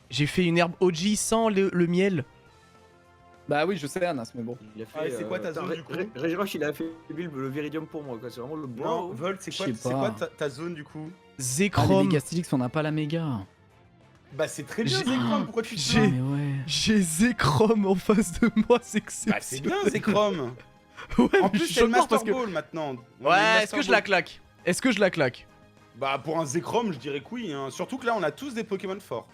J'ai fait une herbe OG sans le miel. Bah oui, je sais, Anas, mais bon. Il a fait. Ah, et c'est quoi ta zone, du coup Regirock, il a fait le Viridium pour moi, quoi. C'est vraiment le Non, bro. Volt, c'est Je quoi, sais c'est pas. quoi ta zone du coup? Ah, les Zekrom. Megastilix, on n'a pas la méga. Bah, c'est très bien, J'ai- Zekrom, pourquoi tu te j'ai- Ah, plains? mais ouais. J'ai Zekrom en face de moi, c'est Bah, c'est exceptionnel. bien, Zekrom! Ouais, En mais plus, je suis c'est le choqué Master parce que. Ball maintenant. On a une Ouais, est-ce Master que je la Ball. claque? Est-ce que je la claque? Bah, pour un Zekrom, je dirais que oui. Hein. Surtout que là, on a tous des Pokémon forts.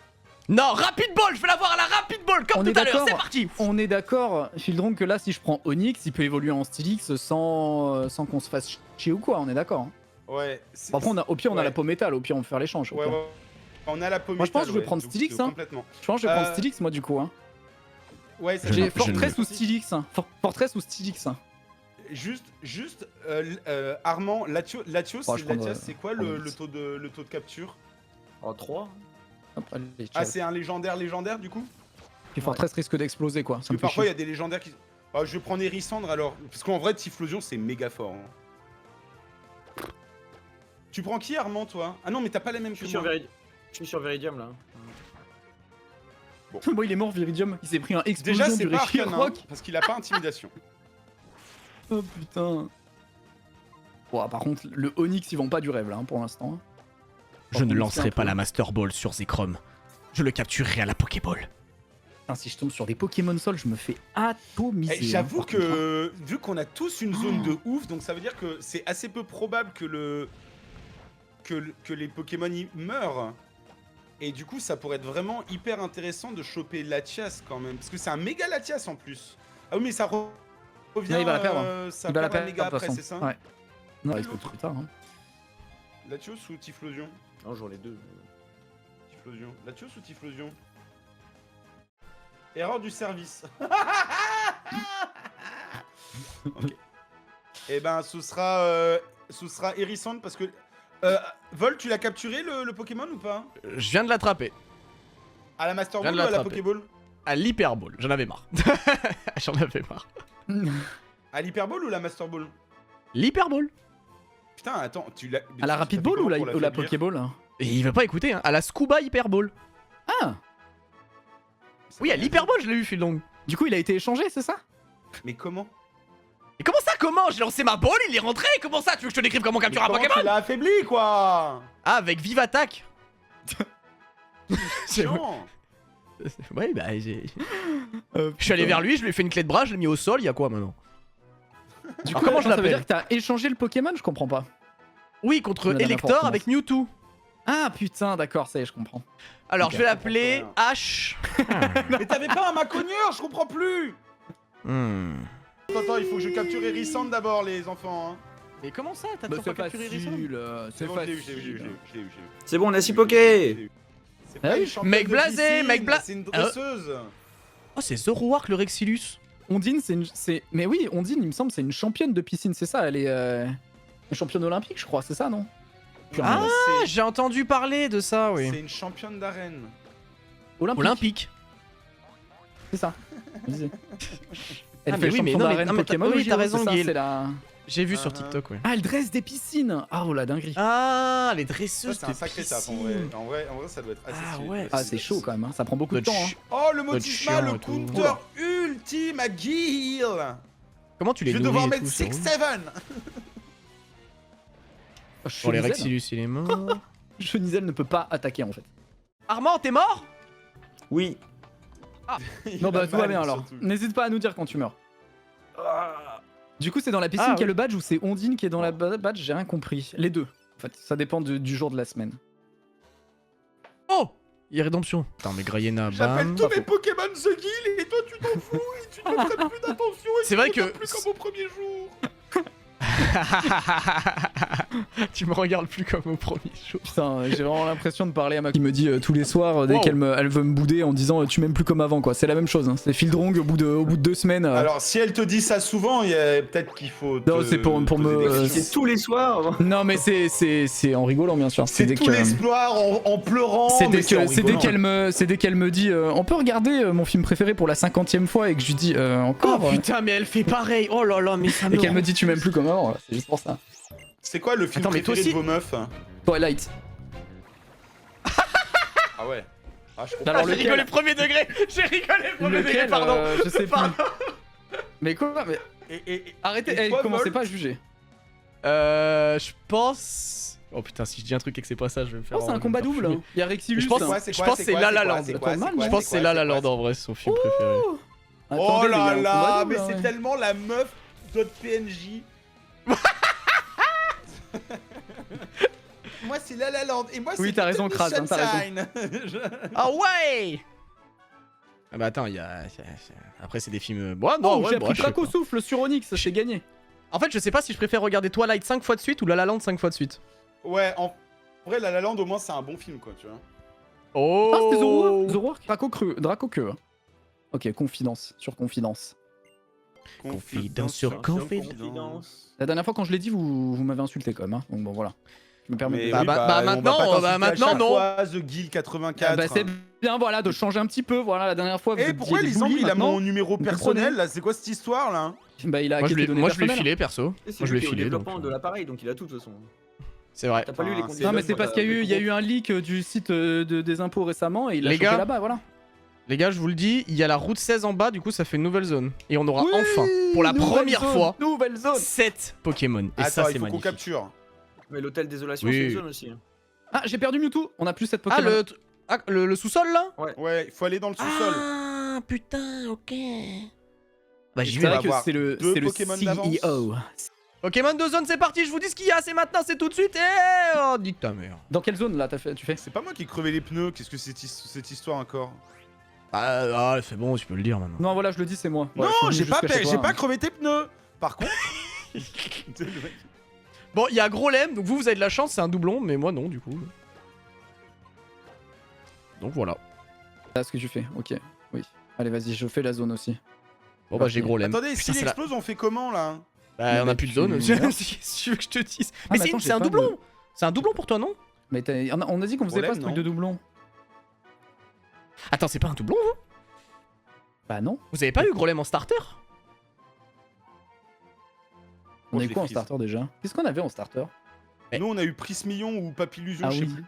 Non, Rapid Ball, je vais l'avoir à la Rapid Ball comme On tout est à l'heure, d'accord. c'est parti. On est d'accord, Fildron, que là, si je prends Onyx, il peut évoluer en Stylix sans qu'on se fasse chier ou quoi, on est d'accord. Hein. Ouais. Après, au pire, on a ouais. la peau métal, au pire, on peut faire l'échange. au Ouais, pire. ouais. On a la pomme. Moi, je pense que je vais prendre Stylix, hein. Complètement. Je pense que je vais prendre Euh, Stylix, moi, du coup. Hein. Ouais, ça Je J'ai ne- Fortress ou Stylix. Hein. Fortress ou Stylix. Hein. Juste, Armand, Latios, Oh, je prends, c'est quoi prends le Onyx. taux de capture? En 3. Hop, allez, Ah, ciao. c'est un légendaire du coup? Puis Fortress risque d'exploser, quoi. Ça Parce me que fait parfois, il y chier. a des légendaires qui. Ah, je vais prendre Hérissandre alors. Parce qu'en vrai, Typhlosion, c'est méga fort. Hein. Tu prends qui, Armand, toi? Ah non, mais t'as pas la même Je que suis sur moi. Viridium. Je suis sur Viridium là. Bon, il est mort, Viridium. Il s'est pris un explosion Déjà, c'est du pas Arcane, hein, Regirock. parce qu'il a pas intimidation. Oh putain. Bon, par contre, le Onyx, ils vont pas du rêve, là, hein, pour l'instant. hein. Je ne Par contre, lancerai c'est un pas peu- la Master Ball sur Zekrom. Je le capturerai à la Pokéball. Putain, si je tombe sur des Pokémon Sol, je me fais atomiser. Eh, j'avoue hein, par contre, hein. que, vu qu'on a tous une zone de ouf, donc ça veut dire que c'est assez peu probable que que les Pokémon y meurent. Et du coup, ça pourrait être vraiment hyper intéressant de choper Latias quand même. Parce que c'est un méga Latias en plus. Ah oui, mais ça revient. Non, il va la perdre. Ça Il va la perd perdre, méga de toute après, façon. c'est ça? Ouais. Non, il explose plus tard. Hein. Latios ou Typhlosion? Un jour les deux. Typhlosion. Latios ou Typhlosion? Erreur du service. Ok. Eh ben, ce sera Hérissandre parce que. Vol, tu l'as capturé le Pokémon ou pas? Je viens de l'attraper. À la Master Je viens Ball de ou à la l'attraper. Pokéball? À l'Hyper Ball. J'en avais marre. J'en avais marre. À l'Hyper Ball ou la Master Ball? L'Hyper Ball. Putain, attends, tu l'as. À la tu- Rapid t'as fait Ball ou comment la, pour ou la l'affaiblir? Pokéball hein. Et il veut pas écouter, hein. À la Scuba Hyper Ball. Ah. Oui, à l'Hyper Ball, je l'ai eu, Phildong. Du coup, il a été échangé, c'est ça? Mais comment? Et comment ça, comment? J'ai lancé ma balle, il est rentré. Comment ça? Tu veux que je te décrive comment capturer un Mais comment Pokémon? tu l'as affaibli, quoi? Ah, avec Vive Attaque. C'est- Chiant. Ouais, bah, j'ai. Je suis allé vers lui, je lui ai fait une clé de bras, je l'ai mis au sol, il y a quoi maintenant? Du Alors, coup, comment je ça veut dire l'appelle? que t'as échangé le Pokémon? Je comprends pas. Oui, contre La dernière fois, on Elector recommence. avec Mewtwo. Ah putain, d'accord, ça y est, je comprends. Alors, Ok. je vais l'appeler H. Mais t'avais pas un Macogneur, je comprends plus. Hmm. Attends, il faut que je capture Hérissandre d'abord, les enfants. Hein. Mais comment ça? T'as Bah, toujours c'est pas capturé Hérisson? facile, c'est bon, je l'ai eu, je l'ai eu, je l'ai eu, facile. je l'ai eu. C'est bon, on a 6 Poké. C'est Ah pas oui. une championne Mec de blasé, piscine, mec bla- C'est une dresseuse. Oh, c'est Zoroark le Rexilus. Ondine, mais oui, Ondine, il me semble, c'est une championne de piscine, c'est ça? Elle est une championne olympique, je crois, c'est ça, non? Ah, c'est- j'ai entendu parler de ça, oui. c'est une championne d'arène. Olympique. Olympique. C'est ça. je disais. Elle Ah, fait mais oui, mais champion non, mais- d'arène non, mais t'as- Pokémon. oui, au t'as JO, raison, c'est ça, Guil. c'est la... J'ai vu sur Ah, TikTok, ouais. Ah, elle dresse des piscines. Ah, oh la dinguerie. Ah, les Ça, dresseuses c'est un de sacré taf en piscine. vrai. En vrai, ça doit être assez Ah stylé. ouais. Ah, c'est chaud quand même, hein. Ça prend beaucoup de temps. Hein. Oh, le Doit être Motisma, chiant le et tout. counter ultime à Guil. Comment tu les Je vais nourris devoir et mettre tout, c'est 6-7. Pour les Chenizel. Rexilus, il est mort. Chenizel ne peut pas attaquer en fait. Armand, t'es mort? Oui. Non, bah Il a tout va mal, bien alors. surtout. N'hésite pas à nous dire quand tu meurs. Du coup, c'est dans la piscine Ah, qu'il y a oui. le badge ou c'est Ondine qui est dans la badge? J'ai rien compris. Les deux. En fait, ça dépend du jour de la semaine. Oh, il y a rédemption. Attends, mais Grayena, J'appelle bam. tous mes Pokémon The Guild et toi tu t'en fous et tu ne me prêtes plus d'attention et C'est tu vrai me que- regardes plus comme au premier jour. Tu me regardes plus comme au premier jour. Putain, j'ai vraiment l'impression de parler à ma qui me dit tous les soirs dès Wow. elle veut me bouder en disant tu m'aimes plus comme avant quoi. C'est la même chose. Hein. C'est Fildrong au bout de 2 semaines. Alors si elle te dit ça souvent, il y a peut-être qu'il faut Non, c'est pour poser me- des questions. C'est tous les soirs. Non mais c'est en rigolant bien sûr. C'est dès tout que- l'espoir en pleurant. C'est mais dès en rigolant. qu'elle me dit on peut regarder mon film préféré pour la 50e fois et que je lui dis encore Oh putain, mais elle fait pareil. Oh là là, mais ça me. et qu'elle me dit tu m'aimes plus comme avant. Voilà. C'est juste pour ça. C'est quoi le film Attends, mais toi préféré de aussi- vos meufs? Twilight. Ah ouais. Ah, je comprends. Alors J'ai rigolé premier degré. J'ai rigolé premier degré, Lequel pardon. je sais plus. Pardon. Mais quoi mais... Et Arrêtez, Et toi, commencez Volt pas à juger. Je pense. Oh putain, si je dis un truc et que c'est pas ça, je vais me Je faire. pense que c'est un combat double. fumer. Il y a Rexilus. Je pense- hein. je pense que c'est La La Land. C'est pas mal, Je pense que c'est La La Land en vrai, son film préféré. Oh Attendez, mais il y a là un combat là, double, mais hein, c'est ouais. tellement la meuf d'autres PNJ. Moi c'est La La Land et moi c'est Oui, t'as raison, Little Kraz, hein, t'as raison. Sunshine. Ah ouais. Ah bah attends, il y a. Après, c'est des films. Bon, non, Oh, ouais, j'ai bon, appris je sais Draco pas. Souffle sur Onyx, j'ai gagné. En fait, je sais pas si je préfère regarder Twilight 5 fois de suite ou La La Land 5 fois de suite. Ouais, en vrai La La Land au moins c'est un bon film quoi, tu vois. Oh. Ah, c'était Zoroark Draco Queue. Ok, confidence sur confidence. Confidence sur Confidence. La dernière fois quand je l'ai dit, vous m'avez insulté quand même. Hein. Donc bon, voilà. Je me permets Mais de... Bah, oui, bah, on maintenant, va pas bah, t'insulter à maintenant, chaque non. fois, The Guild 84. Ah bah, c'est bien voilà de changer un petit peu. Voilà, la dernière fois. vous Et étiez pourquoi des Lisandre bullies, il a maintenant. mon numéro vous personnel comprenez. là? C'est quoi cette histoire là? Bah, il a Moi, je acquitté l'ai données moi, je l'ai personnelles. filé perso. C'est Moi, je lui l'ai qui est au filé. donc, développement de l'appareil, donc il a tout de toute façon. C'est vrai. T'as pas lu les Ah, conditions. Non mais c'est parce qu'il y a eu un leak du site des impôts récemment et il a Les chopé gars, là-bas, voilà. Les gars, je vous le dis, il y a la route 16 en bas, du coup, ça fait une nouvelle zone. Et on aura Oui, enfin, pour la nouvelle première zone, fois, nouvelle zone. 7 Pokémon. Et Attends, ça, c'est il faut qu'on magnifique. capture. Mais l'hôtel Désolation, Oui. c'est une zone aussi. Ah, j'ai perdu Mewtwo. On a plus cette Ah, Pokémon. le sous-sol là Ouais, il faut aller dans le sous-sol. Ah, putain, ok. Bah, j'y C'est vais. vrai va que avoir c'est le deux c'est le Pokémon d'avance. CEO. Pokémon de zone, c'est parti, je vous dis ce qu'il y a, c'est maintenant, c'est tout de suite. Et oh, nique ta mère. Dans quelle zone là tu fais? C'est pas moi qui ai crevé les pneus, qu'est-ce que c'est cette histoire encore? Ah, c'est bon, tu peux le dire maintenant. Non, voilà, je le dis, c'est moi. Ouais, Non, je suis j'ai venu pas, jusqu'à chez toi, j'ai hein. pas crevé tes pneus. Par contre, Bon, il y a Gros Lem, donc vous avez de la chance, c'est un doublon, mais moi non, du coup. Donc voilà. Ah, ce que tu fais, ok. Oui. Allez, vas-y, je fais la zone aussi. Bon, bah, j'ai Gros Lem. attendez, Putain, s'il c'est la- explose, on fait comment là? Bah, on a Mais plus de tu zone. meurs. Qu'est-ce que tu veux que je te dise? Ah, Mais mais attends, c'est j'ai un pas doublon. C'est un doublon pour toi, non? Mais on a dit qu'on faisait pas ce Problème, truc non. de doublon. Attends, c'est pas un doublon, vous? Bah non. Vous avez pas eu Gros Lem en starter? On Moi, est je l'ai quoi en freeze. starter déjà? Qu'est-ce qu'on avait en starter? Mais- Nous, on a eu Prismillon ou Papillusion, Ah je sais oui. plus.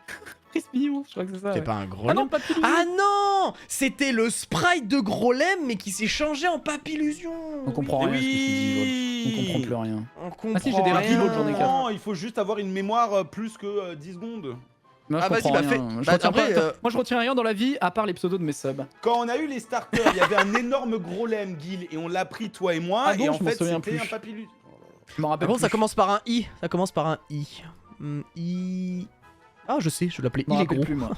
Crispillou, je crois que c'est ça. C'est ouais. pas un Gros Ah non, Lem? pas de Pilou. Ah non! C'était le sprite de Gros Lem, mais qui s'est changé en Papillusion. On comprend Mais rien à ce que tu dis, Volt. oui. On comprend plus rien. On comprend Ah si, j'ai des rien. Pilotes, j'en ai quatre. Non, il faut juste avoir une mémoire plus que 10 secondes. Moi, je Ah, vas-y, comprends bah, rien. fais- Je bah, retiens après, pas- attends, moi je retiens rien dans la vie à part les pseudos de mes subs. Quand on a eu les starters, il y avait un énorme gros lemme, Guil, et on l'a pris, toi et moi, Ah bon, et en je m'en fait, souviens c'était plus. un Papillusion. Je m'en Ah rappelle bon, plus. ça commence par un I. Ça commence par un I. I. Ah, je sais, je vais l'appeler Je m'en Il est rappelle gros. plus moi.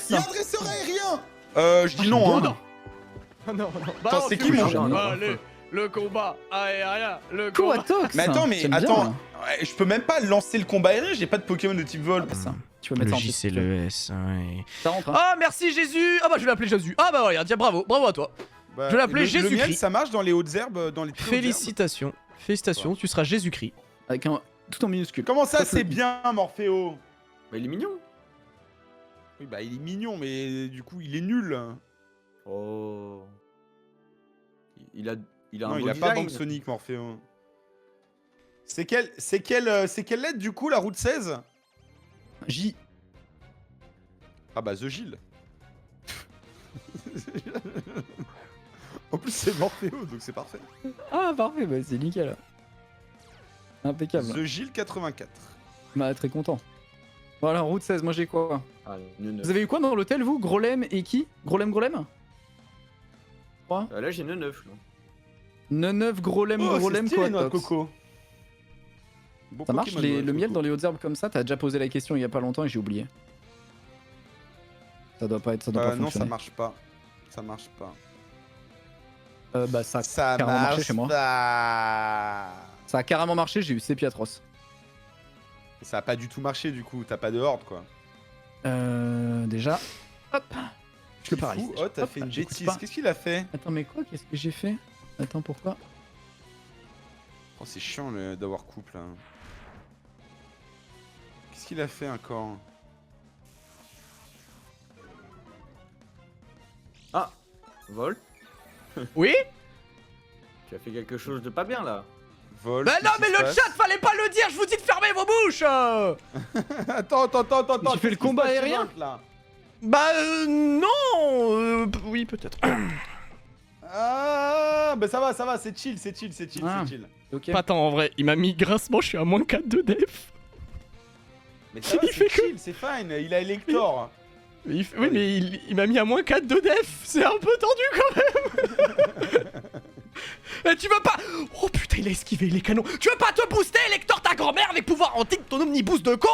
Il y a un dresseur aérien je dis non, hein. non, non. Attends, c'est qui, mon chat Allez, le combat aérien, le combat. Coatox. Mais attends, mais J'aime bien, attends, hein. ouais, je peux même pas lancer le combat aérien, j'ai pas de Pokémon de type vol. Ah, ça. Tu peux mettre Le ça en J, titre, c'est si tu veux. le S, ouais. Ça rentre. hein. Ah, merci Jésus. Ah bah, je vais l'appeler Jésus. Ah bah, regarde, tiens, bravo, bravo à toi. Bah, Je vais l'appeler le Jésus-Christ. miel, ça marche dans les hautes herbes, dans les très hautes herbes. Félicitations. Félicitations, tu seras Jésus-Christ. Avec un tout en minuscule. Comment ça, Ça, c'est c'est- bien, Morphéo? Bah, il est mignon. Oui, bah il est mignon, mais du coup, il est nul. Oh. Il a un Non, il beau a pas design. Banque Sonic, Morphéo. C'est quelle lettre, du coup, la route 16? J. Ah bah, The Gilles. En plus, c'est Morphéo, donc c'est parfait. Ah parfait, bah c'est nickel. Impeccable. The Gilles 84. Bah très content. Voilà, route 16, moi j'ai quoi? Ah, neuf. Vous avez eu quoi dans l'hôtel vous? Grolem et qui? Grolem Là, j'ai 9. Neuf Grolem Oh, Grolem c'est stylé, quoi notre coco. Beau Ça marche Pokémon, ouais, le miel Coco. dans les hautes herbes comme ça? T'as déjà posé la question il y a pas longtemps et j'ai oublié. Ça doit pas Non, ça fonctionner. marche pas. Ça marche pas. Bah ça, Ça carrément marché marche chez moi. pas. ça a carrément marché, j'ai eu Sépiatros. Ça a pas du tout marché du coup, t'as pas de horde quoi. Déjà, hop, je le Fou, paralyse. oh, t'as Hop, fait une j'écoute bêtise. pas. Qu'est-ce qu'il a fait? Attends, mais quoi? Qu'est-ce que j'ai fait? Attends, pourquoi? Oh, c'est chiant d'avoir couple là. Qu'est-ce qu'il a fait encore? Ah, Vol, Oui? tu as fait quelque chose de pas bien là. Vol. Bah non, qu'est-ce mais qui le se passe chat, fallait pas le dire, je vous dis de fermer vos bouches Attends. Tu fais le combat aérien là? Bah non oui, peut-être. Ah, bah ça va, c'est chill, Ah. c'est chill. Ok. Attends, en vrai, il m'a mis grincement, je suis à moins 4 de def. Mais ça va, Il fait c'est chill, c'est fine, il a Elector. Oui, mais il m'a mis à moins 4 de def, c'est un peu tendu quand même. Eh, tu veux pas... Oh putain, il a esquivé les canons. Tu veux pas te booster, Lector, ta grand-mère, avec pouvoir antique, ton omniboost de con?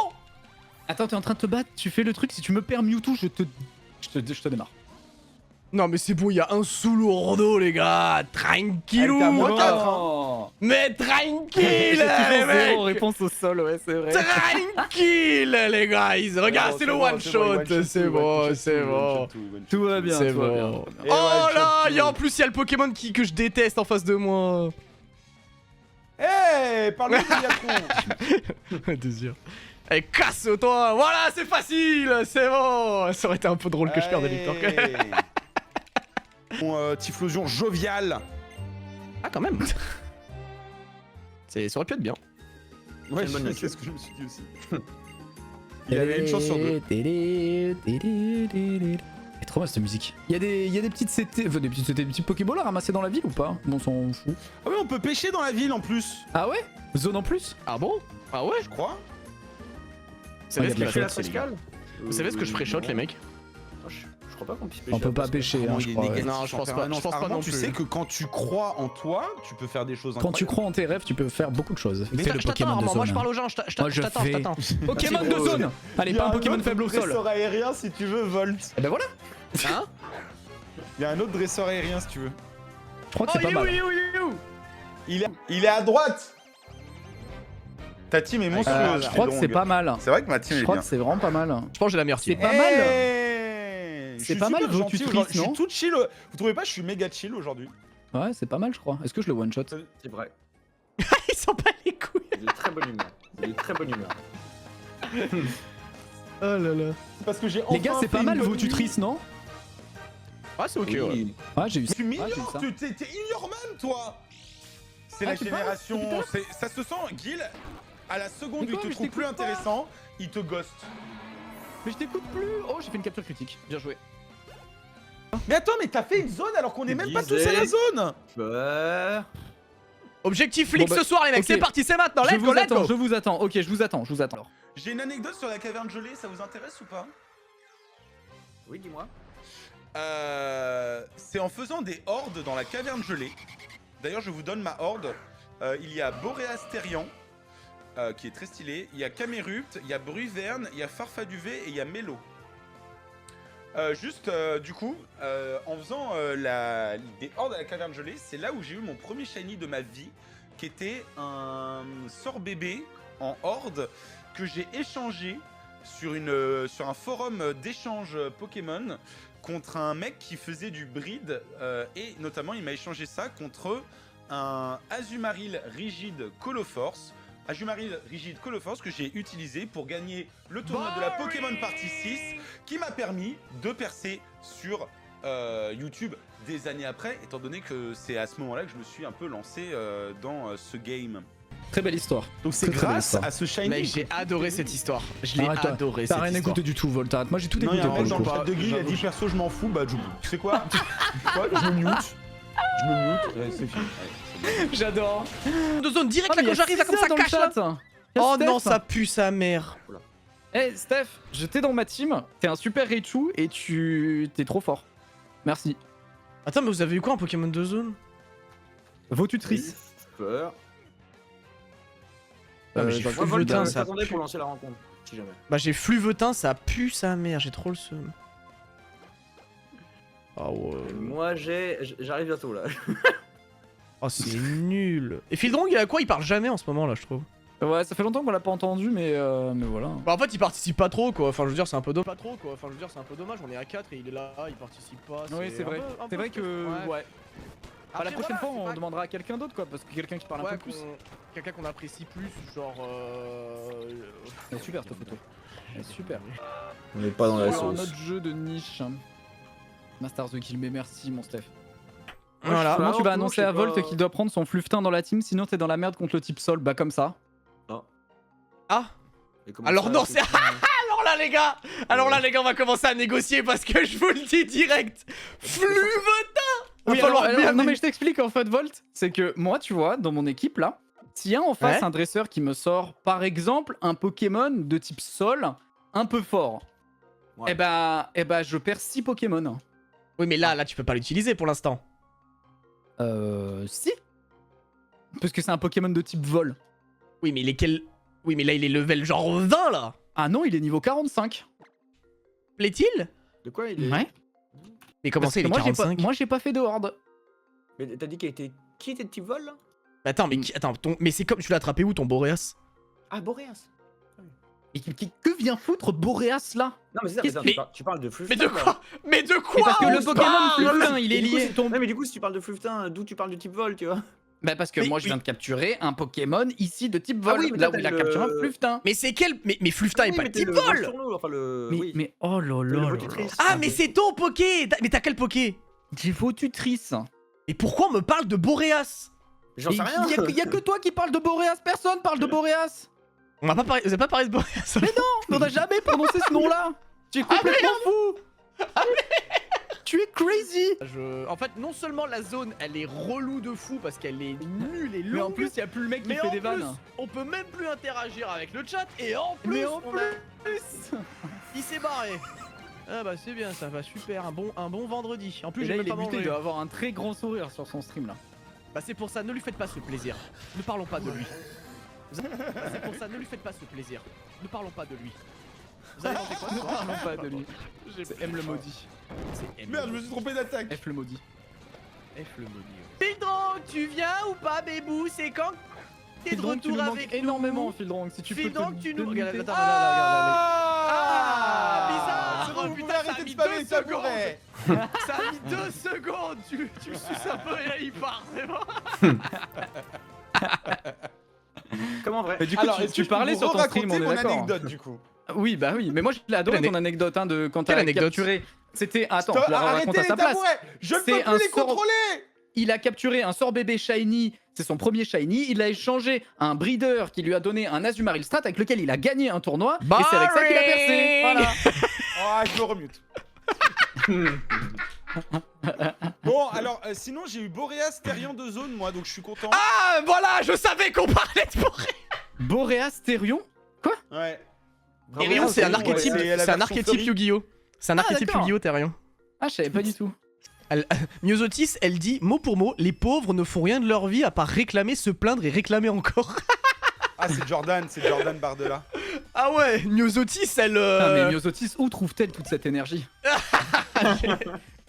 Attends, t'es en train de te battre, tu fais le truc, si tu me perds Mewtwo, je te démarre. Non mais c'est bon, il y a un sous lourdeau, les gars. Tranquillou. Elle t'a moins quatre, Oh. Mais tranquille, J'ai les toujours zéro mecs. réponse au sol, ouais, c'est vrai. Tranquille, les guys. Regarde, bon, c'est le bon, one shot. C'est bon, c'est bon. Tout va bien, C'est tout va bien. bon. tout va bien. Et Oh one là, shot il y a tout. en plus, il y a le Pokémon que je déteste en face de moi. Hey, parle-moi de Yatron. Désir. Eh, casse-toi. Voilà, c'est facile. C'est bon. Ça aurait été un peu drôle que je perde Lector. Mon Typhlosion jovial. Ah, quand même. Ça aurait pu être bien. Ouais, une bonne c'est nature. ce que je me suis dit aussi. Il avait une chance sur deux. C'est trop bien cette musique. Il y a des petites CT, enfin, des petits Pokéballs à ramasser dans la ville ou pas? Bon, on s'en fout. Ah oui, on peut pêcher dans la ville en plus, Ah ouais? Zone en plus? Ah bon? Ah ouais? je crois. Vous savez il y a ce de que la je Tu fais la ferais, les gars frescale Vous savez ce que je ferais shot, les mecs? Je crois pas qu'on puisse pêcher. On peut à pas Pascal. pêcher, hein, Comment je il est crois. négatif Non, je en pense pas. permanence. Je pense pas Armand, non tu plus. sais que quand tu crois en toi, tu peux faire des choses Quand incroyables. tu crois en tes rêves, tu peux faire beaucoup de choses. Mais C'est le je t'attends, Pokémon de Armand. Moi, je zone. parle aux gens. Moi, je t'attends, je fais- t'attends. Pokémon de zone! Allez, Il y a pas un Pokémon autre faible au sol. dresseur aérien si tu veux, Volt. Et ben voilà! Hein? Il y a un autre dresseur aérien si tu veux. Je crois que Oh, c'est pas mal. Il est à droite. Ta team est monstrueuse. Je crois que c'est pas mal. C'est vrai que ma team Je est crois bien. que c'est vraiment pas mal. Je pense que j'ai la meilleure C'est team. pas mal. Je C'est suis pas mal, super gentil Votutrice, aujourd'hui. Je non suis tout chill. Vous trouvez pas, je suis méga chill aujourd'hui. Ouais, c'est pas mal, je crois. Est-ce que je le one shot? C'est vrai. Ils s'en bat les couilles. Il est de très bonne humeur. Il est de très bonne humeur. Oh là là. C'est parce que j'ai Les gars, enfin c'est fait pas mal une bonne vos tutrices, non? Ah, c'est ok, ouais. Oui. Ouais, j'ai eu ça. Tu Ouais, j'ai eu m'ignores, ça. t'es ignorman toi. C'est Ah, la tu génération, parles ça se sent, Gil, à la seconde Mais où il quoi, te mais je trouve plus t'écoute pas. intéressant, il te ghost. Mais je t'écoute plus! Oh, j'ai fait une capture critique. Bien joué. Mais attends, mais t'as fait une zone alors qu'on est même pas tous à disais. la zone. Ouais. Objectif leak Bon, bah, ce soir, les mecs. ok. C'est parti, c'est maintenant. Je Let's vous go, let's attends, go. je vous attends. Ok, je vous attends, je vous attends. J'ai une anecdote sur la caverne gelée, ça vous intéresse ou pas? Oui, dis-moi. C'est en faisant des hordes dans la caverne gelée. D'ailleurs, je vous donne ma horde. Il y a Boréasterian, qui est très stylé. Il y a Camérupt, il y a Bruverne, il y a Farfaduvet et il y a Mélo. Du coup, en faisant des hordes à la caverne gelée, c'est là où j'ai eu mon premier shiny de ma vie, qui était un sort bébé en horde que j'ai échangé sur un forum d'échange Pokémon contre un mec qui faisait du breed et notamment il m'a échangé ça contre un Azumarill Rigide Coloforce. Azumarill Rigide Coloforce que j'ai utilisé pour gagner le tournoi de la Pokémon Party 6 qui m'a permis de percer sur YouTube des années après, étant donné que c'est à ce moment-là que je me suis un peu lancé dans ce game. Très belle histoire. Donc c'est Très, très grâce belle histoire. à ce shiny. Mec, j'ai adoré cette histoire. Je l'ai Arrête-toi. adoré T'as cette rien histoire. écouté du tout, Volt. Arrête. Moi, j'ai tout Non, il écouté y a un pour mec le dans coup. le chat de Guy, il a dit perso, je m'en fous, bah je. Tu sais quoi? Je me mute. C'est fini. Ouais, J'adore. De zone direct Ah, là quand j'arrive là comme ça cache là. Oh non, ça pue sa mère. Eh Steph, j'étais dans ma team, t'es un super Raichu et t'es trop fort. Merci. Attends, mais vous avez eu quoi en Pokémon de zone? Vos tutrices. Peur. mais j'ai j'aurais flou pas Moi, voulu Fleuvetin, dire. ça j'attendais pue. pour lancer la rencontre, si jamais. Bah j'ai Fleuvetin, ça pue sa mère, j'ai trop le seum. Ah ouais. Moi, j'arrive bientôt là. Oh c'est nul. Et Fildrong il a quoi? Il parle jamais en ce moment là je trouve. Ouais, ça fait longtemps qu'on l'a pas entendu, mais voilà. Bah en fait il participe pas trop quoi, enfin je veux dire c'est un peu dommage. Pas trop quoi, enfin je veux dire c'est un peu dommage, on est à 4 et il est là, il participe pas. Oui, c'est vrai. un C'est peu vrai que. frustrant. Ouais. Bah, la Après, prochaine voilà, fois, c'est on pas- demandera à quelqu'un d'autre, quoi, parce que quelqu'un qui parle un Ouais, peu plus. quelqu'un qu'on apprécie plus, genre Elle est super ta photo. Elle est super. On n'est pas dans la Sur un sauce. autre jeu de niche. Master the Kill, mais merci mon Steph. Voilà. Comment tu vas non, annoncer je sais à Volt pas. qu'il doit prendre son Fluftin dans la team, sinon t'es dans la merde contre le type Sol? Bah comme ça. Ah Et comment alors ça, non c'est c'est... Alors là les gars, on va commencer à négocier parce que je vous le dis direct. Fleuvetin. Oui, non mais je t'explique en fait Volt, c'est que moi tu vois, dans mon équipe là, s'il y a en face Ouais. un dresseur qui me sort par exemple un Pokémon de type Sol un peu fort, Ouais. et bah je perds 6 Pokémon. Oui mais là tu peux pas l'utiliser pour l'instant. Si. Parce que c'est un Pokémon de type Vol. Oui mais lesquels... Oui mais là il est level genre 20 là. Ah non, il est niveau 45. Plaît-il? De quoi il est Ouais. Mais comment Parce ça il que est moi, 45? moi j'ai pas fait de horde. Mais t'as dit qu'il était. Qui était de type vol là? Attends mais mais c'est comme... Tu l'as attrapé où ton Boréas? Ah, Boreas. Et que vient foutre Boreas là? Non, mais c'est ça, Qu'est-ce mais que- tu parles de Fluftin. Mais de quoi? Mais de quoi? Mais parce que on le se Pokémon parle Fluftin, il est lié. Ouais, mais du coup, si tu parles de Fluftin, d'où tu parles du type vol, tu vois? Bah parce que Mais moi je oui. viens de capturer un Pokémon ici de type Vol, Ah oui, mais là toi, où il a t'as capturé un le- Fluftin. Mais c'est quel... Mais Fluftin est Oui, pas mais de t'es type le vol. sur l'eau, enfin le. Mais, Oui. mais oh là Le là là votutrice. là. Ah mais c'est ton Poké. Mais t'as quel Poké? J'ai votutrice. Et pourquoi on me parle de Boréas? J'en sais rien. Il y a que toi qui parle de Boreas, personne parle de Boreas. On m'a pas parlé... Vous avez pas parlé de Boréas? On n'a jamais prononcé ce nom-là. Tu es complètement fou. Tu es crazy. En fait, non seulement la zone, elle est relou de fou parce qu'elle est nulle et longue, Mais en plus, il y a plus le mec qui mais fait en des plus, vannes. on peut même plus interagir avec le chat et en plus, Mais en on a- il s'est barré. Ah bah c'est bien, ça va super, un bon vendredi. En plus, Et j'ai là, même il est pas buté, il mangé. doit avoir un très grand sourire sur son stream là. Bah c'est pour ça, ne lui faites pas ce plaisir. Ne parlons pas de lui. Bah, c'est pour ça, ne lui faites pas ce plaisir. Ne parlons pas de lui. Vous avez mangé quoi ce Ne soir? parlons pas de lui. C'est M le maudit. C'est M. Merde, je me suis trompé d'attaque. F le maudit. F le maudit. Fildrong, tu viens ou pas, bébou? C'est quand t'es de Fildrong, tu retour nous manques avec énormément, nous? Fildrong. Si tu peux Fildrong, te tu nous... Regarde, démuter. attends, là, Ah, bizarre. C'est Oh, bon, vous putain, pouvez ça a arrêter de mis spammer, 2 ça secondes. pourrait. Ça a mis 2 secondes. Tu le suces un peu et là il part, c'est bon. Comment vrai? Mais du coup, Alors, tu est-ce que je peux parlais vous sur ton stream, on raconter est mon d'accord. anecdote du coup. Oui, bah oui, mais moi je l'ai adoré Quelle ton anecdote hein, de quand t'as Quelle anecdote capturé. C'était. Attends, Stop, je la raconte arrêtez à les sa place. tabourets. Je ne C'est peux un plus les sort- contrôler. Il a capturé un sort bébé shiny, c'est son premier shiny. Il a échangé un breeder qui lui a donné un Azumarill Strat avec lequel il a gagné un tournoi. Et c'est avec ça qu'il a percé. Voilà. Oh, je me remute. Bon, alors, sinon, j'ai eu Boreas Therian de zone, moi, donc je suis content. Ah voilà, je savais qu'on parlait de Boré. Boreas Therion. Ouais. Therion, c'est un archétype, c'est la c'est un version archétype Fleury. Yu-Gi-Oh. C'est un archétype d'accord. Yu-Gi-Oh, Therion. Ah, je savais pas du tout. Myosotis, elle dit mot pour mot, les pauvres ne font rien de leur vie à part réclamer, se plaindre et réclamer encore. Ah, c'est Jordan Bardella. Ah ouais, Myosotis, elle. Putain, mais Myosotis, où trouve-t-elle toute cette énergie?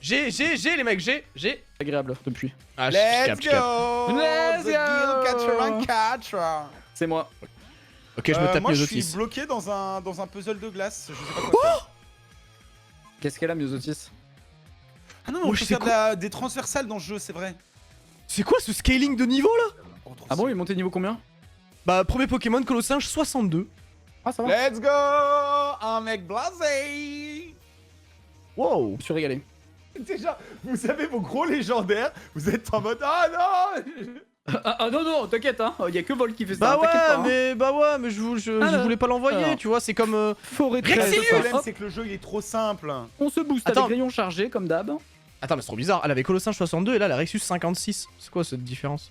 J'ai les mecs, j'ai. Agréable depuis. Ah, Let's je capte. go. Let's The go. Guild Catcher and Catcher. C'est moi. Ok, je me tape Moi, je suis Myosotis. bloqué dans un puzzle de glace. Je sais pas quoi faire. Qu'est-ce qu'elle a, Myosotis? Ah non, Oh, on je peut sais faire des transversales dans ce jeu, c'est vrai. C'est quoi ce scaling de niveau là? Oh, trop Ah bon, il est stylé. monté niveau combien? Bah, premier Pokémon, Colossinge 62. Ah, ça va. Let's go. Un mec blasé. Wow. Je me suis régalé. Déjà, vous avez vos gros légendaires, vous êtes en mode ah non. Ah non, non, t'inquiète, hein. Y a que Vol qui fait ça. Bah t'inquiète pas, hein. mais je voulais pas l'envoyer, Alors. tu vois, c'est comme. Forêt Rex, 13. c'est Le nul. problème, Hop, c'est que le jeu il est trop simple. on se booste Attends. avec rayon chargé, comme d'hab. Attends, mais c'est trop bizarre, elle avait Colossinge 62 et là, elle a Rexus 56. C'est quoi cette différence?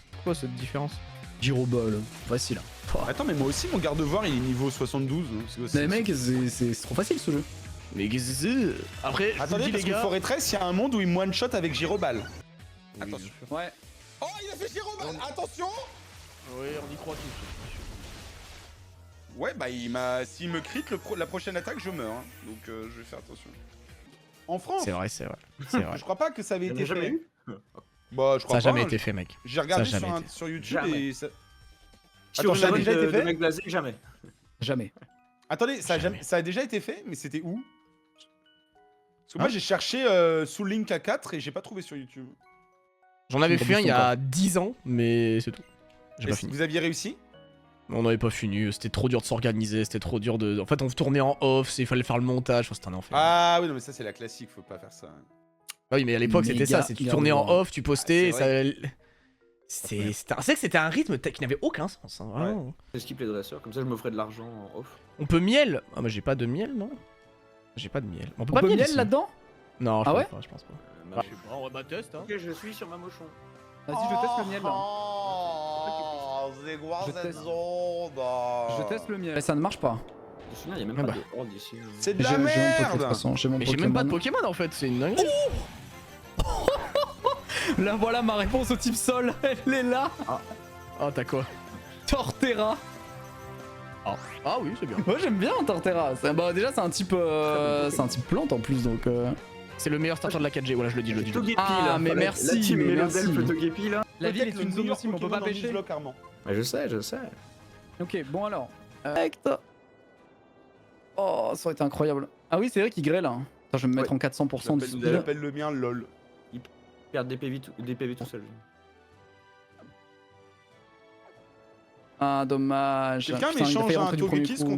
Gyroball, facile. Attends, mais moi aussi, mon garde-voir il est niveau 72. hein. Mais mec, c'est trop facile ce jeu. Mais qu'est-ce que c'est? Après, je vous Attendez, dis, parce les que gars. Forêt 13, il y a un monde où il me one-shot avec Gyroball. Oui, Attention. bien sûr. Ouais. Oh, il a fait Gyroball. Attention. Oui, on y croit tous. Ouais, bah s'il me crit, la prochaine attaque, je meurs. Hein. Donc je vais faire attention. En France, C'est vrai, c'est vrai. C'est vrai. je crois pas que ça avait Il y en été a jamais fait. eu. Bah, je Ça crois a jamais pas. été fait, mec. J'ai regardé Ça a jamais été. sur YouTube Jamais. et ça... Sur ça a une déjà run été de fait mec blasé, jamais. Jamais. Attendez, Jamais. ça a déjà été fait, mais c'était où? Parce que moi Hein j'ai cherché Soul Link A4 et j'ai pas trouvé sur YouTube. J'en avais Tu me fait un il y a reboosts 10 ans, mais c'est tout. J'ai Et pas si fini. vous aviez réussi? On n'avait pas fini, c'était trop dur de s'organiser, c'était trop dur de... En fait, on tournait en off, il fallait faire le montage, enfin, c'était un enfer. Ah oui, non mais ça c'est la classique, faut pas faire ça. Bah oui, mais à l'époque, c'était Méga ça, c'est tu tournais en galère. off, tu postais, Ah, c'est c'est vrai que c'était un rythme qui n'avait aucun sens, hein, vraiment. Je skip les dresseurs, comme ça je me ferai de l'argent en off. On peut miel. Ah, moi j'ai pas de miel, non? J'ai pas de miel. On peut On pas peut miel ici. là-dedans? Non, je Ah pense ouais pas, je pense pas. Bah, Je sais pas, on va test, hein. Ok, je suis sur ma mochon. Vas-y, je teste le miel là. Oh, c'est quoi Je cette teste. zone? Je teste le miel. Ça ne marche pas. Je me souviens, il y a même Ah pas bah. de horde ici. C'est de J'ai la mon Poké de toute merde. façon. J'ai mon Mais j'ai même pas de Pokémon. Pokémon en fait, c'est une dinguerie. Là voilà ma réponse au type sol. Elle est là. Ah, t'as quoi? Torterra. Ah oui, c'est bien. Moi j'aime bien Torterra. Bah, déjà c'est un type plante en plus donc. C'est le meilleur starter de la 4G, voilà, je le dis, je le dis. je le dis. Togepi Ah, là. mais Fallait- merci, La team mais Mélodelphe merci. Togepi là. La ville Peut-être est une le zone meilleur aussi, mais on peut pas Pokémon dans pêcher. Nuzlocke, Armand. Bah, je sais, je sais. Ok, bon alors. Oh, ça aurait été incroyable. Ah oui, c'est vrai qu'il grêle. Hein. Attends, je vais me mettre Ouais. en 400% de J'appelle speed. j'appelle le mien LOL. Perdre des PV tout seul. Ah, dommage. Quelqu'un Putain, il a m'échange failli un rentrer du premier Togekiss coup.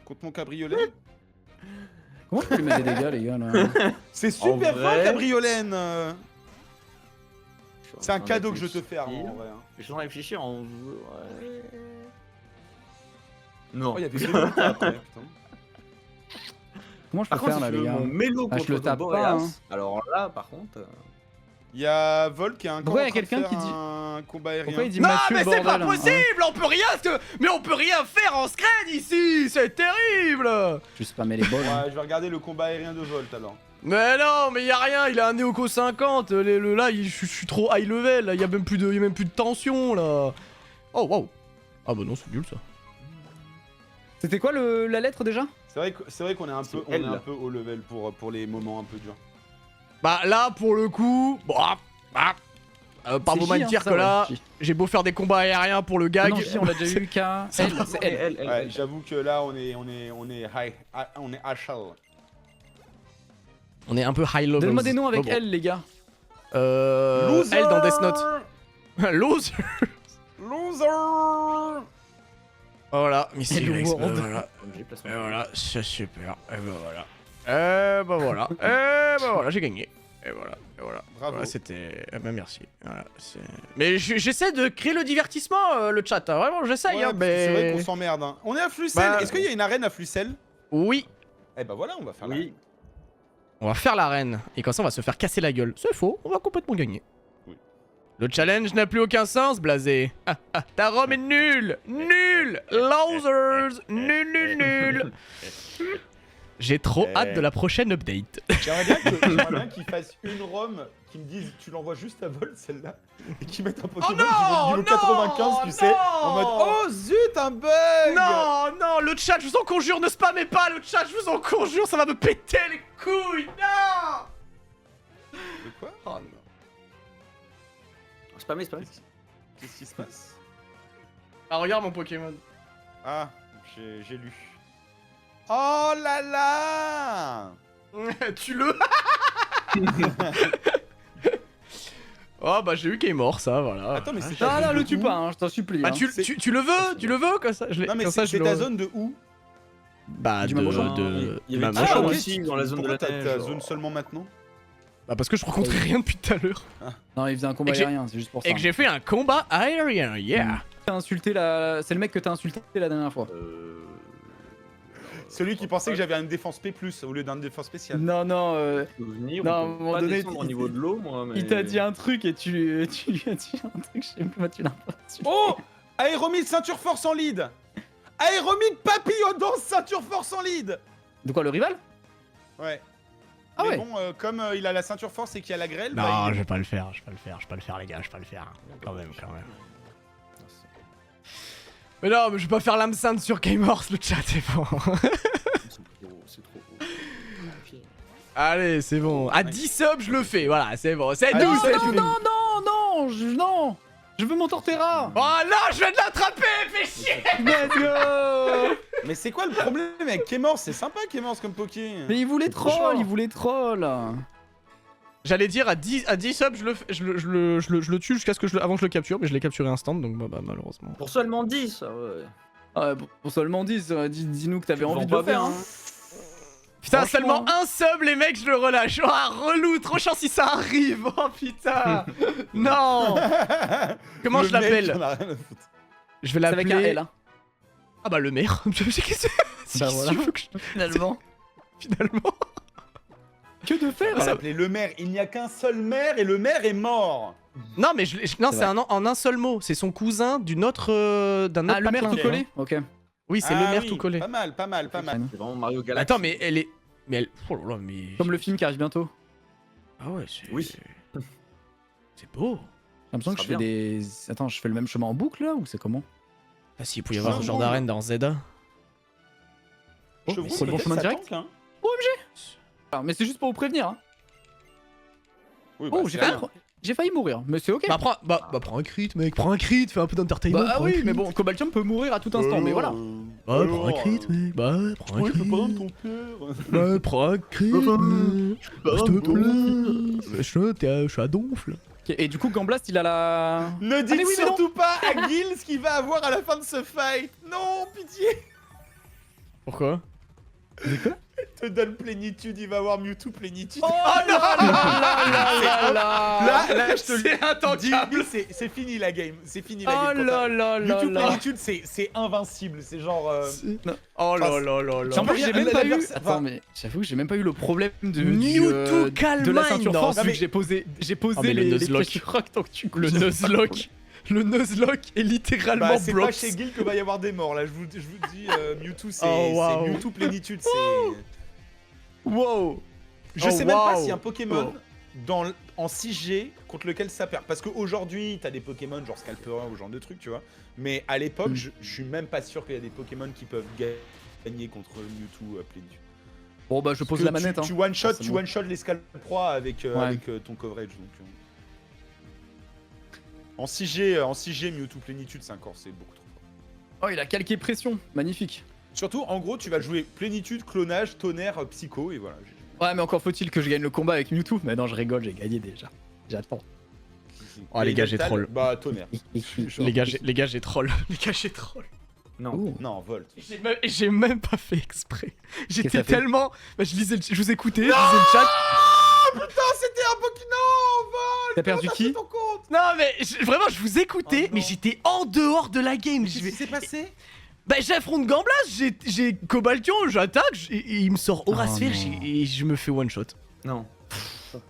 contre mon cabriolet? Comment je peux lui mettre des dégâts, les gars là? C'est super vrai fort, cabriolène. Je suis en C'est un train cadeau de que je te fais, réfléchir. Armand, en vrai. hein. Je suis en train de réfléchir en. Ouais. Non. Oh, il y avait des mots après, putain. Comment je peux Par contre, faire si là, tu les veux gars? mon mélo Ah, je contre le ton tape pas, Boreas, hein. alors là, par contre. Il y a Vol qui est un Pourquoi il y a quelqu'un qui dit- un combat aérien. Pourquoi il dit Non, Mathieu, mais c'est pas bordel, hein? possible, on peut rien, mais on peut rien faire en scred ici, c'est terrible. Je spammer les balles. hein. Ouais, je vais regarder le combat aérien de Volt alors. Mais non, mais y a rien, il a un Neoko 50, là, je suis trop high level, là, y a même plus de tension, là. Oh, wow. Ah bah non, c'est nul, ça. C'était quoi la lettre déjà? C'est vrai qu'on est un peu C'est L. haut level pour les moments un peu durs. Bah là, pour le coup, par C'est vos J, manies hein, dire ça, que ouais, là, J. j'ai beau faire des combats aériens pour le Ah gag. non, J, on l'a déjà eu. K. c'est L, c'est L. Ouais, j'avoue que là on est high, on est HL. On est un peu high level. Donne-moi des noms avec Bon. L, les gars. Loser L dans Death Note. Loser. Loser. Voilà, Mystic Hello Rex, World. voilà. J'ai placé Et mon- voilà, c'est super. Et ben voilà. Et ben voilà. Et ben voilà, j'ai gagné. Et voilà, et voilà. Bravo. Voilà, c'était. Ben merci. Voilà, mais j'essaie de créer le divertissement, le chat. Hein. Vraiment, j'essaye. Ouais, hein, parce que c'est vrai mais. qu'on s'emmerde. Hein. On est à Flucel. Bah, Est-ce qu'il y a une arène à Flucel? Oui, Eh bah voilà, on va faire Oui. on va faire l'arène. Et comme ça, on va se faire casser la gueule. C'est faux, on va complètement gagner. Oui. Le challenge n'a plus aucun sens, blasé. Ah, ah, ta Rome est nulle. Nul. Losers. Nul, nul, nul. J'ai trop hâte de la prochaine update. J'aimerais bien qu'ils fassent une ROM qui me dise tu l'envoies juste à Vol celle-là et qu'ils mettent un Pokémon non, niveau 95, tu sais, en mode oh zut un bug. Non, non, le chat, je vous en conjure, ne spammez pas le chat, je vous en conjure, ça va me péter les couilles, non. De quoi? Oh non. Spammé, spammé. Qu'est-ce qui se passe? Ah, regarde mon Pokémon. Ah, j'ai lu. Oh là là. Tu le... Oh bah j'ai eu Game Mort, ça, voilà. Attends, mais c'est Ah ta là, zone le de tue où? pas, hein, je t'en supplie. Ah, hein. tu le veux? Tu le veux comme ça? Non mais comme ça, c'est je ta le- zone de où? Bah Du de... Mamochon. Il y avait Mamochon. pas ok. aussi dans la zone de Pourquoi la t'as neige. ta zone seulement maintenant? Bah parce que je rencontrais rien depuis tout à l'heure. Non, il faisait un combat Et que j'ai- aérien, c'est juste pour ça. Et que j'ai fait un combat aérien, yeah. T'as insulté la... C'est le mec que t'as insulté la dernière fois. Celui qui pensait que j'avais une défense P+, au lieu d'une défense spéciale. Non, non, Souvenir, Non, à un on peut moment pas donné, descendre au niveau de l'eau, moi. Mais... il t'a dit un truc et tu lui as dit un truc, je sais pas, tu l'as pas insulté. Oh, Aéromide ceinture force en lead. Aéromide papillon danse ceinture force en lead. De quoi, le rival? Ouais. Ah Mais ouais. bon, comme il a la ceinture force et qu'il y a la grêle, Non, bah, je vais pas le faire, je vais pas le faire les gars, je vais pas le faire. Quand même, quand même. Mais non, mais je vais pas faire l'âme sainte sur Gamers, le chat est bon. C'est trop. Allez, c'est bon. À 10 subs, je le fais, voilà, c'est bon. C'est Allez, nous, ça, c'est tu tout. fais- Non, je veux mon Torterra. Oh là, je viens de l'attraper, fais chier. Let's go. Mais c'est quoi le problème avec Kémors? C'est sympa Kémors comme Poké. Mais il voulait troll, J'allais dire à 10 subs, je le tue jusqu'à ce que avant que je le capture, mais je l'ai capturé instant, donc bah malheureusement. Pour seulement 10, ça, ouais. Ah, pour seulement 10, dis-nous que t'avais envie de le Vends pas faire. bien, Hein. Putain, Franchement. seulement un sub, les mecs, je le relâche. Oh, relou, trop chiant si ça arrive. Oh putain. Non. Comment Le je mec, l'appelle? j'en ai rien à foutre. Je vais C'est avec un l'appeler. L, hein. Ah bah le maire. Qu'est-ce Bah que voilà. tu veux que je- Finalement. Finalement. Que de On faire va s'appeler le maire. Il n'y a qu'un seul maire et le maire est mort. Non mais non, C'est c'est en un seul mot. C'est son cousin d'un autre Ah, le maire patelin. tout collé. Ok. Oui, c'est le Ah maire oui, tout collé. Pas mal. C'est vraiment Mario Galaxy. Attends, mais elle est. Mais elle. Oh là là, mais. Comme le film qui arrive bientôt. Ah ouais, c'est. Oui. C'est beau. J'ai l'impression que Ça je fais sera des. Attends, je fais le même chemin en boucle là ou c'est comment? Ah si, il pouvait y avoir ce genre Chevron. d'arène dans Zelda. Oh, Chevron, c'est le bon peut-être chemin ça direct. tank, hein. Ah, mais c'est juste pour vous prévenir. Hein. Oui, Oh, bah, j'ai c'est failli, rien. j'ai failli mourir, mais c'est ok. Prends un crit, mec. Prends un crit, fais un peu d'entertainment. Bah prends un oui, crit. mais bon, Cobaltium peut mourir à tout instant, mais voilà. Bah, prends un crit, mec. Bah, prends un Oui, crit. peux pas ton cœur. Bah, prends un crit, mec. Bah, s'il te plaît. Je suis à donfle. Ok, et du coup, Gamblast il a la. Ne dites mais oui, mais non. surtout pas à Gil ce qu'il va avoir à la fin de ce fight. Non, pitié. Pourquoi? Te donne plénitude, il va avoir Mewtwo plénitude. Oh non Là, je te le dis. C'est intankable. C'est fini la game. C'est fini la Oh game. là là là Mewtwo là. plénitude, c'est invincible. C'est genre. Oh là là là là. En plus, j'ai même pas eu. l'adversaire- Attends, mais j'avoue que j'ai même pas eu le problème de. Mewtwo de Calmine. la ceinture Non, force non, vu mais- que j'ai posé Ah, mais le les Nuzlocke. pièces du rock donc tu Le Nuzlocke. Le Nuzlocke est littéralement Bah, c'est pas bloqué. chez Gil que va y avoir des morts. Là, je vous dis, Mewtwo, c'est Oh, wow. Mewtwo plénitude. C'est. Wow. Je Oh, sais même pas wow. s'il y a un Pokémon en 6G contre lequel ça perd. Parce qu'aujourd'hui, t'as des Pokémon genre Scalpera ou ce genre de trucs, tu vois. Mais à l'époque, je suis même pas sûr qu'il y a des Pokémon qui peuvent gagner contre Mewtwo plénitude. Bon bah je pose Parce la que manette. Tu hein. one shot, Forcément. les Scalpra avec, Ouais. avec ton coverage. Donc, en 6G, Mewtwo plénitude, c'est beaucoup trop fort. Oh il a calqué pression, magnifique. Surtout, en gros, tu vas jouer plénitude, clonage, tonnerre, psycho et voilà. Ouais mais encore faut-il que je gagne le combat avec Mewtwo. Mais non je rigole, j'ai gagné déjà. J'attends. Oh, les gars, j'ai Elemental, troll. Bah, tonnerre. Les gars, j'ai troll. Les gars, j'ai troll. Non. Ouh. Non, Volt. J'ai même pas fait exprès. Qu'est-ce J'étais que ça fait tellement. Bah, je vous écoutais, je lisais le chat. Putain, c'était un Pokémon, Volt. T'as perdu Comment qui t'as fait ton compte? Non, mais vraiment, je vous écoutais, Oh, non. mais j'étais en dehors de la game. Qu'est-ce qui s'est passé? Bah, j'affronte Gamblast, j'ai Cobaltion, j'attaque, et il me sort Aurasphère, Oh, non. et je me fais one shot. Non.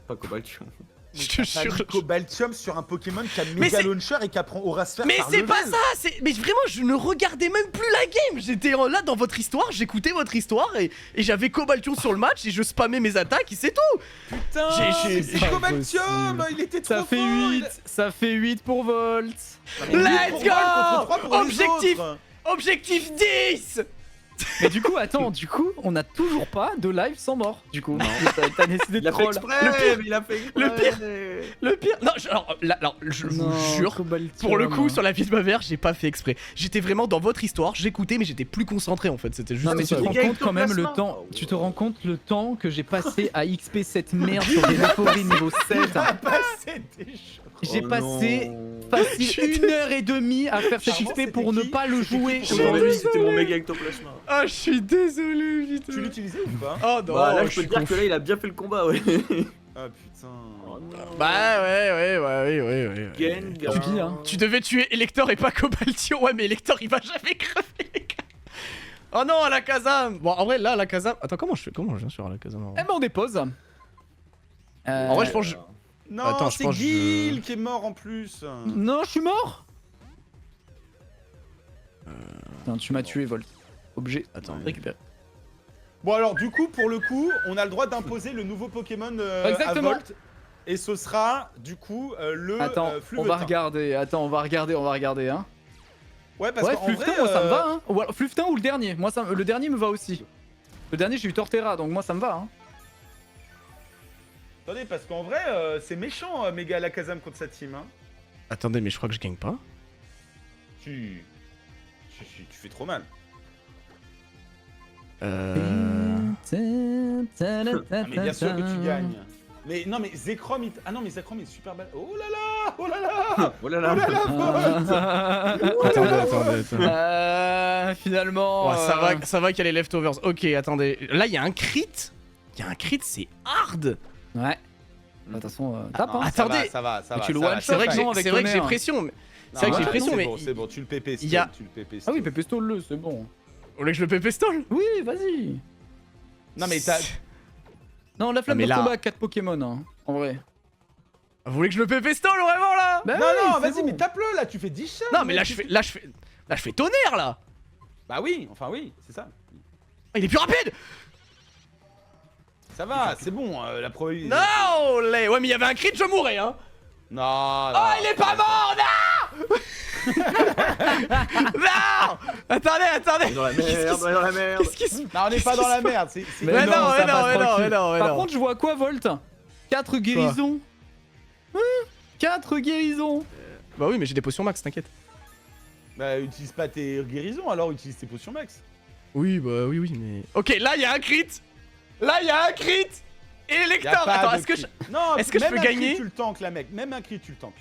Pas Cobaltion. Je te T'as jure. mis Cobaltium sur un Pokémon qui a Mais Mega c'est- Launcher et qui apprend Aurasphère Mais par c'est level. pas ça, mais vraiment je ne regardais même plus la game. J'étais là dans votre histoire, j'écoutais votre histoire et j'avais Cobaltion sur le match et je spammais mes attaques et c'est tout. Putain, J'ai- c'est pas Cobaltium. possible. Il était trop Ça fait fort, 8, ça fait 8 pour Volt. Let's go. Objectif. Objectif 10. Mais du coup, attends, on a toujours pas de live sans mort. Du coup, t'as décidé Il de a fait troll. exprès, Le pire- mais il a fait exprès. le pire- Le pire, non, alors, je Non, vous jure, Cobaltium. pour le coup sur la vie de ma mère, j'ai pas fait exprès. J'étais vraiment dans votre histoire, j'écoutais mais j'étais plus concentré en fait. C'était juste. Non mais tu te ça. rends Les gars, compte quand même le ectoplasma. temps, tu te rends compte le temps que j'ai passé à XP cette merde sur des euphories niveau 7. C'était chaud. J'ai Oh passé non. facile 1h30 à faire cet Charmant, XP pour c'était ne qui pas le jouer C'était mon aujourd'hui. C'était mon méga ectoplasma. Ah, je suis désolé, putain. Tu l'utilisais ou pas? Oh non, Bah là, je je peux suis te dire que confus. là, il a bien fait le combat, ouais. Ah putain. Oh non. Bah ouais. Gengar. Tu dis, hein. Tu devais tuer Elector et pas Cobaltion. Ouais, mais Elector il va jamais crever, les gars. Oh non, Alakazam. Bon, en vrai, là, Alakazam. Attends, comment je viens sur Alakazam en Eh vrai ben on dépose. En vrai, je pense que Non, Attends, je c'est pense que Gil qui est mort en plus. Non, je suis mort. Putain, tu m'as tué, Volt. Objet. Attends, Récupéré. Bon alors du coup, pour le coup, on a le droit d'imposer le nouveau Pokémon à Exactement. Volt. Et ce sera du coup le Attends, on va Fluvetin. regarder. Attends, on va regarder, hein. Ouais, parce Ouais, qu'en Fluftin, vrai, moi ça me va. Hein. Ou alors, Fluftin ou le dernier. Moi, le dernier me va aussi. Le dernier, j'ai eu Torterra, donc moi ça me va. Hein. Attendez, parce qu'en vrai, c'est méchant, Mega Alakazam contre sa team. Hein. Attendez, mais je crois que je gagne pas. Tu fais trop mal. Euh... Ah, mais bien sûr que tu gagnes. Mais non, mais Zekrom, ah non, mais Zekrom est super belle. Oh là là, oh là là, Oh là là. Attendez. Finalement. Ouais, ça va qu'il y a les leftovers. Ok, attendez. Là, il y a un crit. Il y a un crit, c'est hard. Ouais. Bah, de toute façon, tape. Hein. Attendez. Ça va. Mais tu le ça va, one-shot, C'est vrai que non, avec c'est vrai que j'ai tonnerre. pression. Mais... Non, C'est vrai que j'ai ouais, pression, mais... C'est bon, tu le pépé, il y a- tu le pépé. Ah oui, Pépestole, c'est bon. Vous voulez que je le pépé stall? Oui, vas-y. Non, mais t'as. Non, la flamme mais de là- combat à 4 Pokémon, hein, en vrai. Vous voulez que je le pépé stall vraiment là? Bah Non, oui, non, c'est vas-y, bon. mais tape-le là, tu fais 10 shots. Non, mais là, je fais tonnerre là. Bah oui, enfin oui, c'est ça. Ah, il est plus rapide. Ça va, c'est bon, la probabilité. Non, ouais, mais il y avait un crit, je mourrais, hein. Non, Oh, non, il est pas mort, non. Non. Attendez. Dans la merde, dans la merde. Qu'est-ce qui se... Non, on n'est pas dans la merde, c'est. Mais non, ça mais non, passe mais non, tranquille. mais non, mais Par non. contre, je vois quoi, Volt 4 guérisons. 4 guérisons. Bah oui, mais j'ai des potions max, t'inquiète. Bah, utilise pas tes guérisons, alors utilise tes potions max. Oui, bah oui, mais... Ok, là, il y a un crit. Là, il y a un crit. Et Y a l'électeur. pas Attends, de est-ce que crit. je... Non, est-ce que je même peux un gagner crit, tu le tankes, la mec. Même un crit, tu le tankes.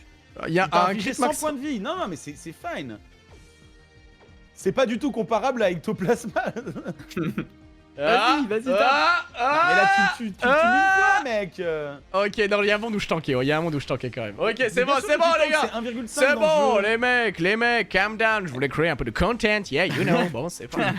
Il y a T'as un infligé crit 100 max. points de vie. Non, mais c'est fine. C'est pas du tout comparable à Ectoplasma. Ah, Vas-y, Mais là, tu tues une fois, mec. Ok, non, il y a un monde où je tankais, il y a un monde où je tankais quand même. Ok, c'est Mais bon, bien sûr c'est que bon, tu les gars. tankes, c'est 1,5 C'est dans bon, le jeu. les mecs, calm down. Je voulais créer un peu de content, yeah, you know. Bon, c'est pas...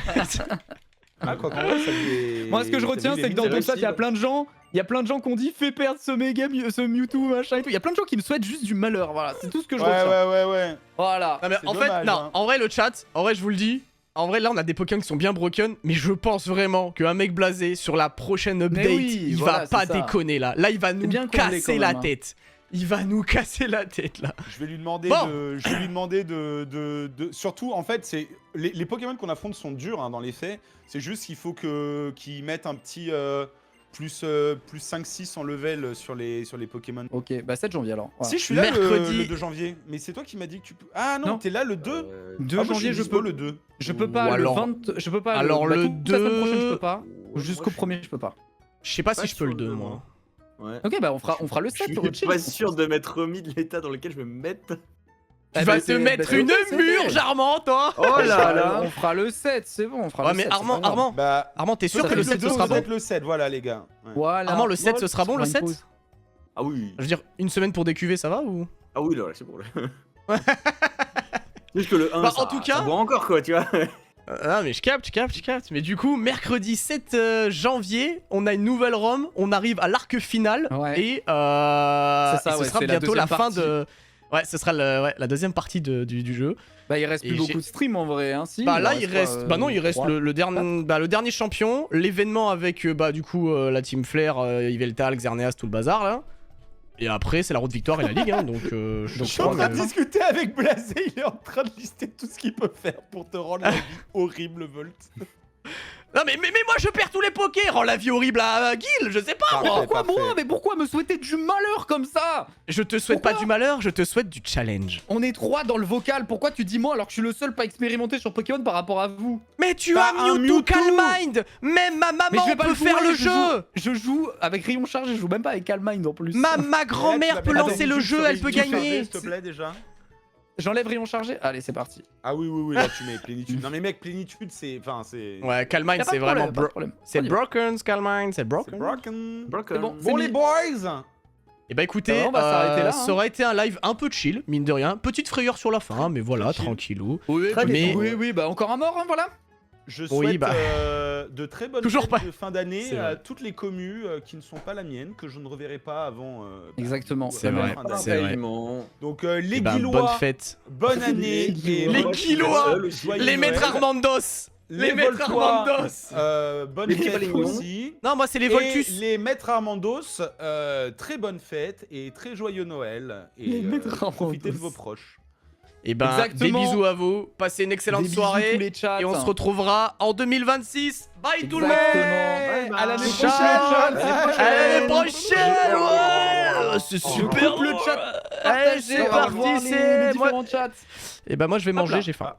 Ah, quoi qu'en vrai, ça lui est- Moi, ce que je ça retiens, lui est c'est que dans limite tout ça, il y a réussi. plein de gens. Il y a plein de gens qui ont dit fais perdre ce ce Mewtwo, machin et tout. Il y a plein de gens qui me souhaitent juste du malheur. Voilà, c'est tout ce que je retiens. Ouais. Voilà. Non mais C'est en fait, dommage, non, hein. en vrai le chat, en vrai je vous le dis, en vrai là on a des Pokémon qui sont bien broken, mais je pense vraiment qu'un mec blasé sur la prochaine update, oui, il voilà, va pas c'est ça. déconner là. Là il va nous bien qu'on l'ait casser quand la même, hein. tête. Il va nous casser la tête là. Je vais lui demander Bon. de... Surtout, en fait, c'est les Pokémon qu'on affronte sont durs hein, dans les faits. C'est juste qu'il faut qu'ils mettent un petit plus 5-6 en level sur les Pokémon. Ok, bah 7 janvier alors. Voilà. Si, je suis là Mercredi. le 2 janvier. Mais c'est toi qui m'as dit que tu peux... Ah non, Non. t'es là le 2 2 Ah, moi, janvier, suis je dispo peux. le 2. Je peux pas Ou le alors- 20. Je peux pas alors bah, le toute la semaine prochaine, je 2. peux pas. Ouais, Jusqu'au moi, je- premier, je peux pas. Je sais pas Pas si je peux le sûr 2 de moi. Ouais. Ok, bah on fera le 7 Je pour suis chill. pas sûr de m'être remis de l'état dans lequel je vais me mettre. Tu Ah, vas bah, te c'est- mettre bah, une c'est- murge Armand toi. Oh là là. On fera le 7, c'est bon, on fera Ouais le mais 7. Armand, c'est pas grave. Armand, Bah, Armand t'es sûr Ça que le fait 7 le ce sera vous bon? êtes le 7, voilà les gars. Ouais. Voilà. Armand le 7 ce sera bon le On fera 7? une pause. Ah oui. Je veux dire une semaine pour décuver ça va ou? Ah oui, là, c'est bon. Là. Juste que le 1, Bah, ça, en tout cas- ça boit encore quoi, tu vois. Ah mais je capte. Mais du coup, mercredi 7 janvier, on a une nouvelle ROM, on arrive à l'arc final Ouais. et, C'est ça, et ce ouais, sera c'est la bientôt la deuxième fin partie. de... Ouais, ce sera la deuxième partie du jeu. Bah il reste Et plus j'ai- beaucoup de streams en vrai, hein, si. Bah là il quoi, reste... Bah non, il reste 3. le dernier champion, l'événement avec bah du coup la team Flair, Yveltal, Xerneas, tout le bazar là. Et après c'est la route victoire et la ligue hein, donc... Je suis en train de discuter avec Blasé, il est en train de lister tout ce qu'il peut faire pour te rendre la vie horrible, Volt. Non mais moi je perds tous les pokés, rends la vie horrible à Gil, je sais pas Parfait, moi. Pourquoi parfait. moi? Mais pourquoi me souhaiter du malheur comme ça? Je te souhaite Pourquoi pas du malheur, je te souhaite du challenge. On est 3 dans le vocal, pourquoi tu dis moi alors que je suis le seul pas expérimenté sur Pokémon par rapport à vous? Mais tu Bah, as un Mewtwo Mewtwo. Calm Mind. Même ma Mais maman je vais pas peut faire jouer, le jeu. Je joue avec rayon chargé, je joue même pas avec Calm Mind en plus. Ma grand-mère peut lancer le jeu, elle peut gagner. S'il te plaît, déjà. J'enlève rayon chargé? Allez, c'est parti. Ah oui, là tu mets plénitude. Non mais mec, plénitude c'est... Enfin c'est... Ouais, Calm Y Mind a pas c'est de vraiment... problème, pas de problème. C'est On y va. broken, Calm Mind, c'est C'est broken. broken. Broken. C'est bon. Bon C'est les mis. boys. Et bah écoutez, On va s'arrêter là, hein. ça aurait été un live un peu chill, mine de rien. Petite frayeur sur la fin, mais voilà, Chill. tranquillou. Oui, Très bien. oui, bah encore un mort, hein, voilà. Je Oui, souhaite bah. de très bonnes Toujours fêtes pas. de fin d'année C'est à vrai. toutes les communes qui ne sont pas la mienne, que je ne reverrai pas avant... Exactement. C'est la vrai, fin d'année. c'est vrai. Pareillement. Donc les Eh ben, bonne Guillois, fête. bonne année. Les et Les bonne- Guillois, seul aussi. joyeux Les Noël. maîtres Armandos. Les maîtres Voltois, Armandos. bonne Les fête Palignon. aussi. Non, moi c'est les Et Voltus. les maîtres Armandos, très bonne fête et très joyeux Noël. Et Les maîtres profitez de Armandos. vos proches. Et ben, Exactement. des bisous à vous, passez une excellente Des bisous soirée. tous les chats. Et on se retrouvera en 2026. Bye tout le monde. Exactement. À l'année Ciao. prochaine. À l'année prochaine. Ouais, c'est super coupe le chat. Allez, c'est Partagez, au revoir parti, les c'est moi. différents chats. Et ben moi je vais Hop manger, là. j'ai faim.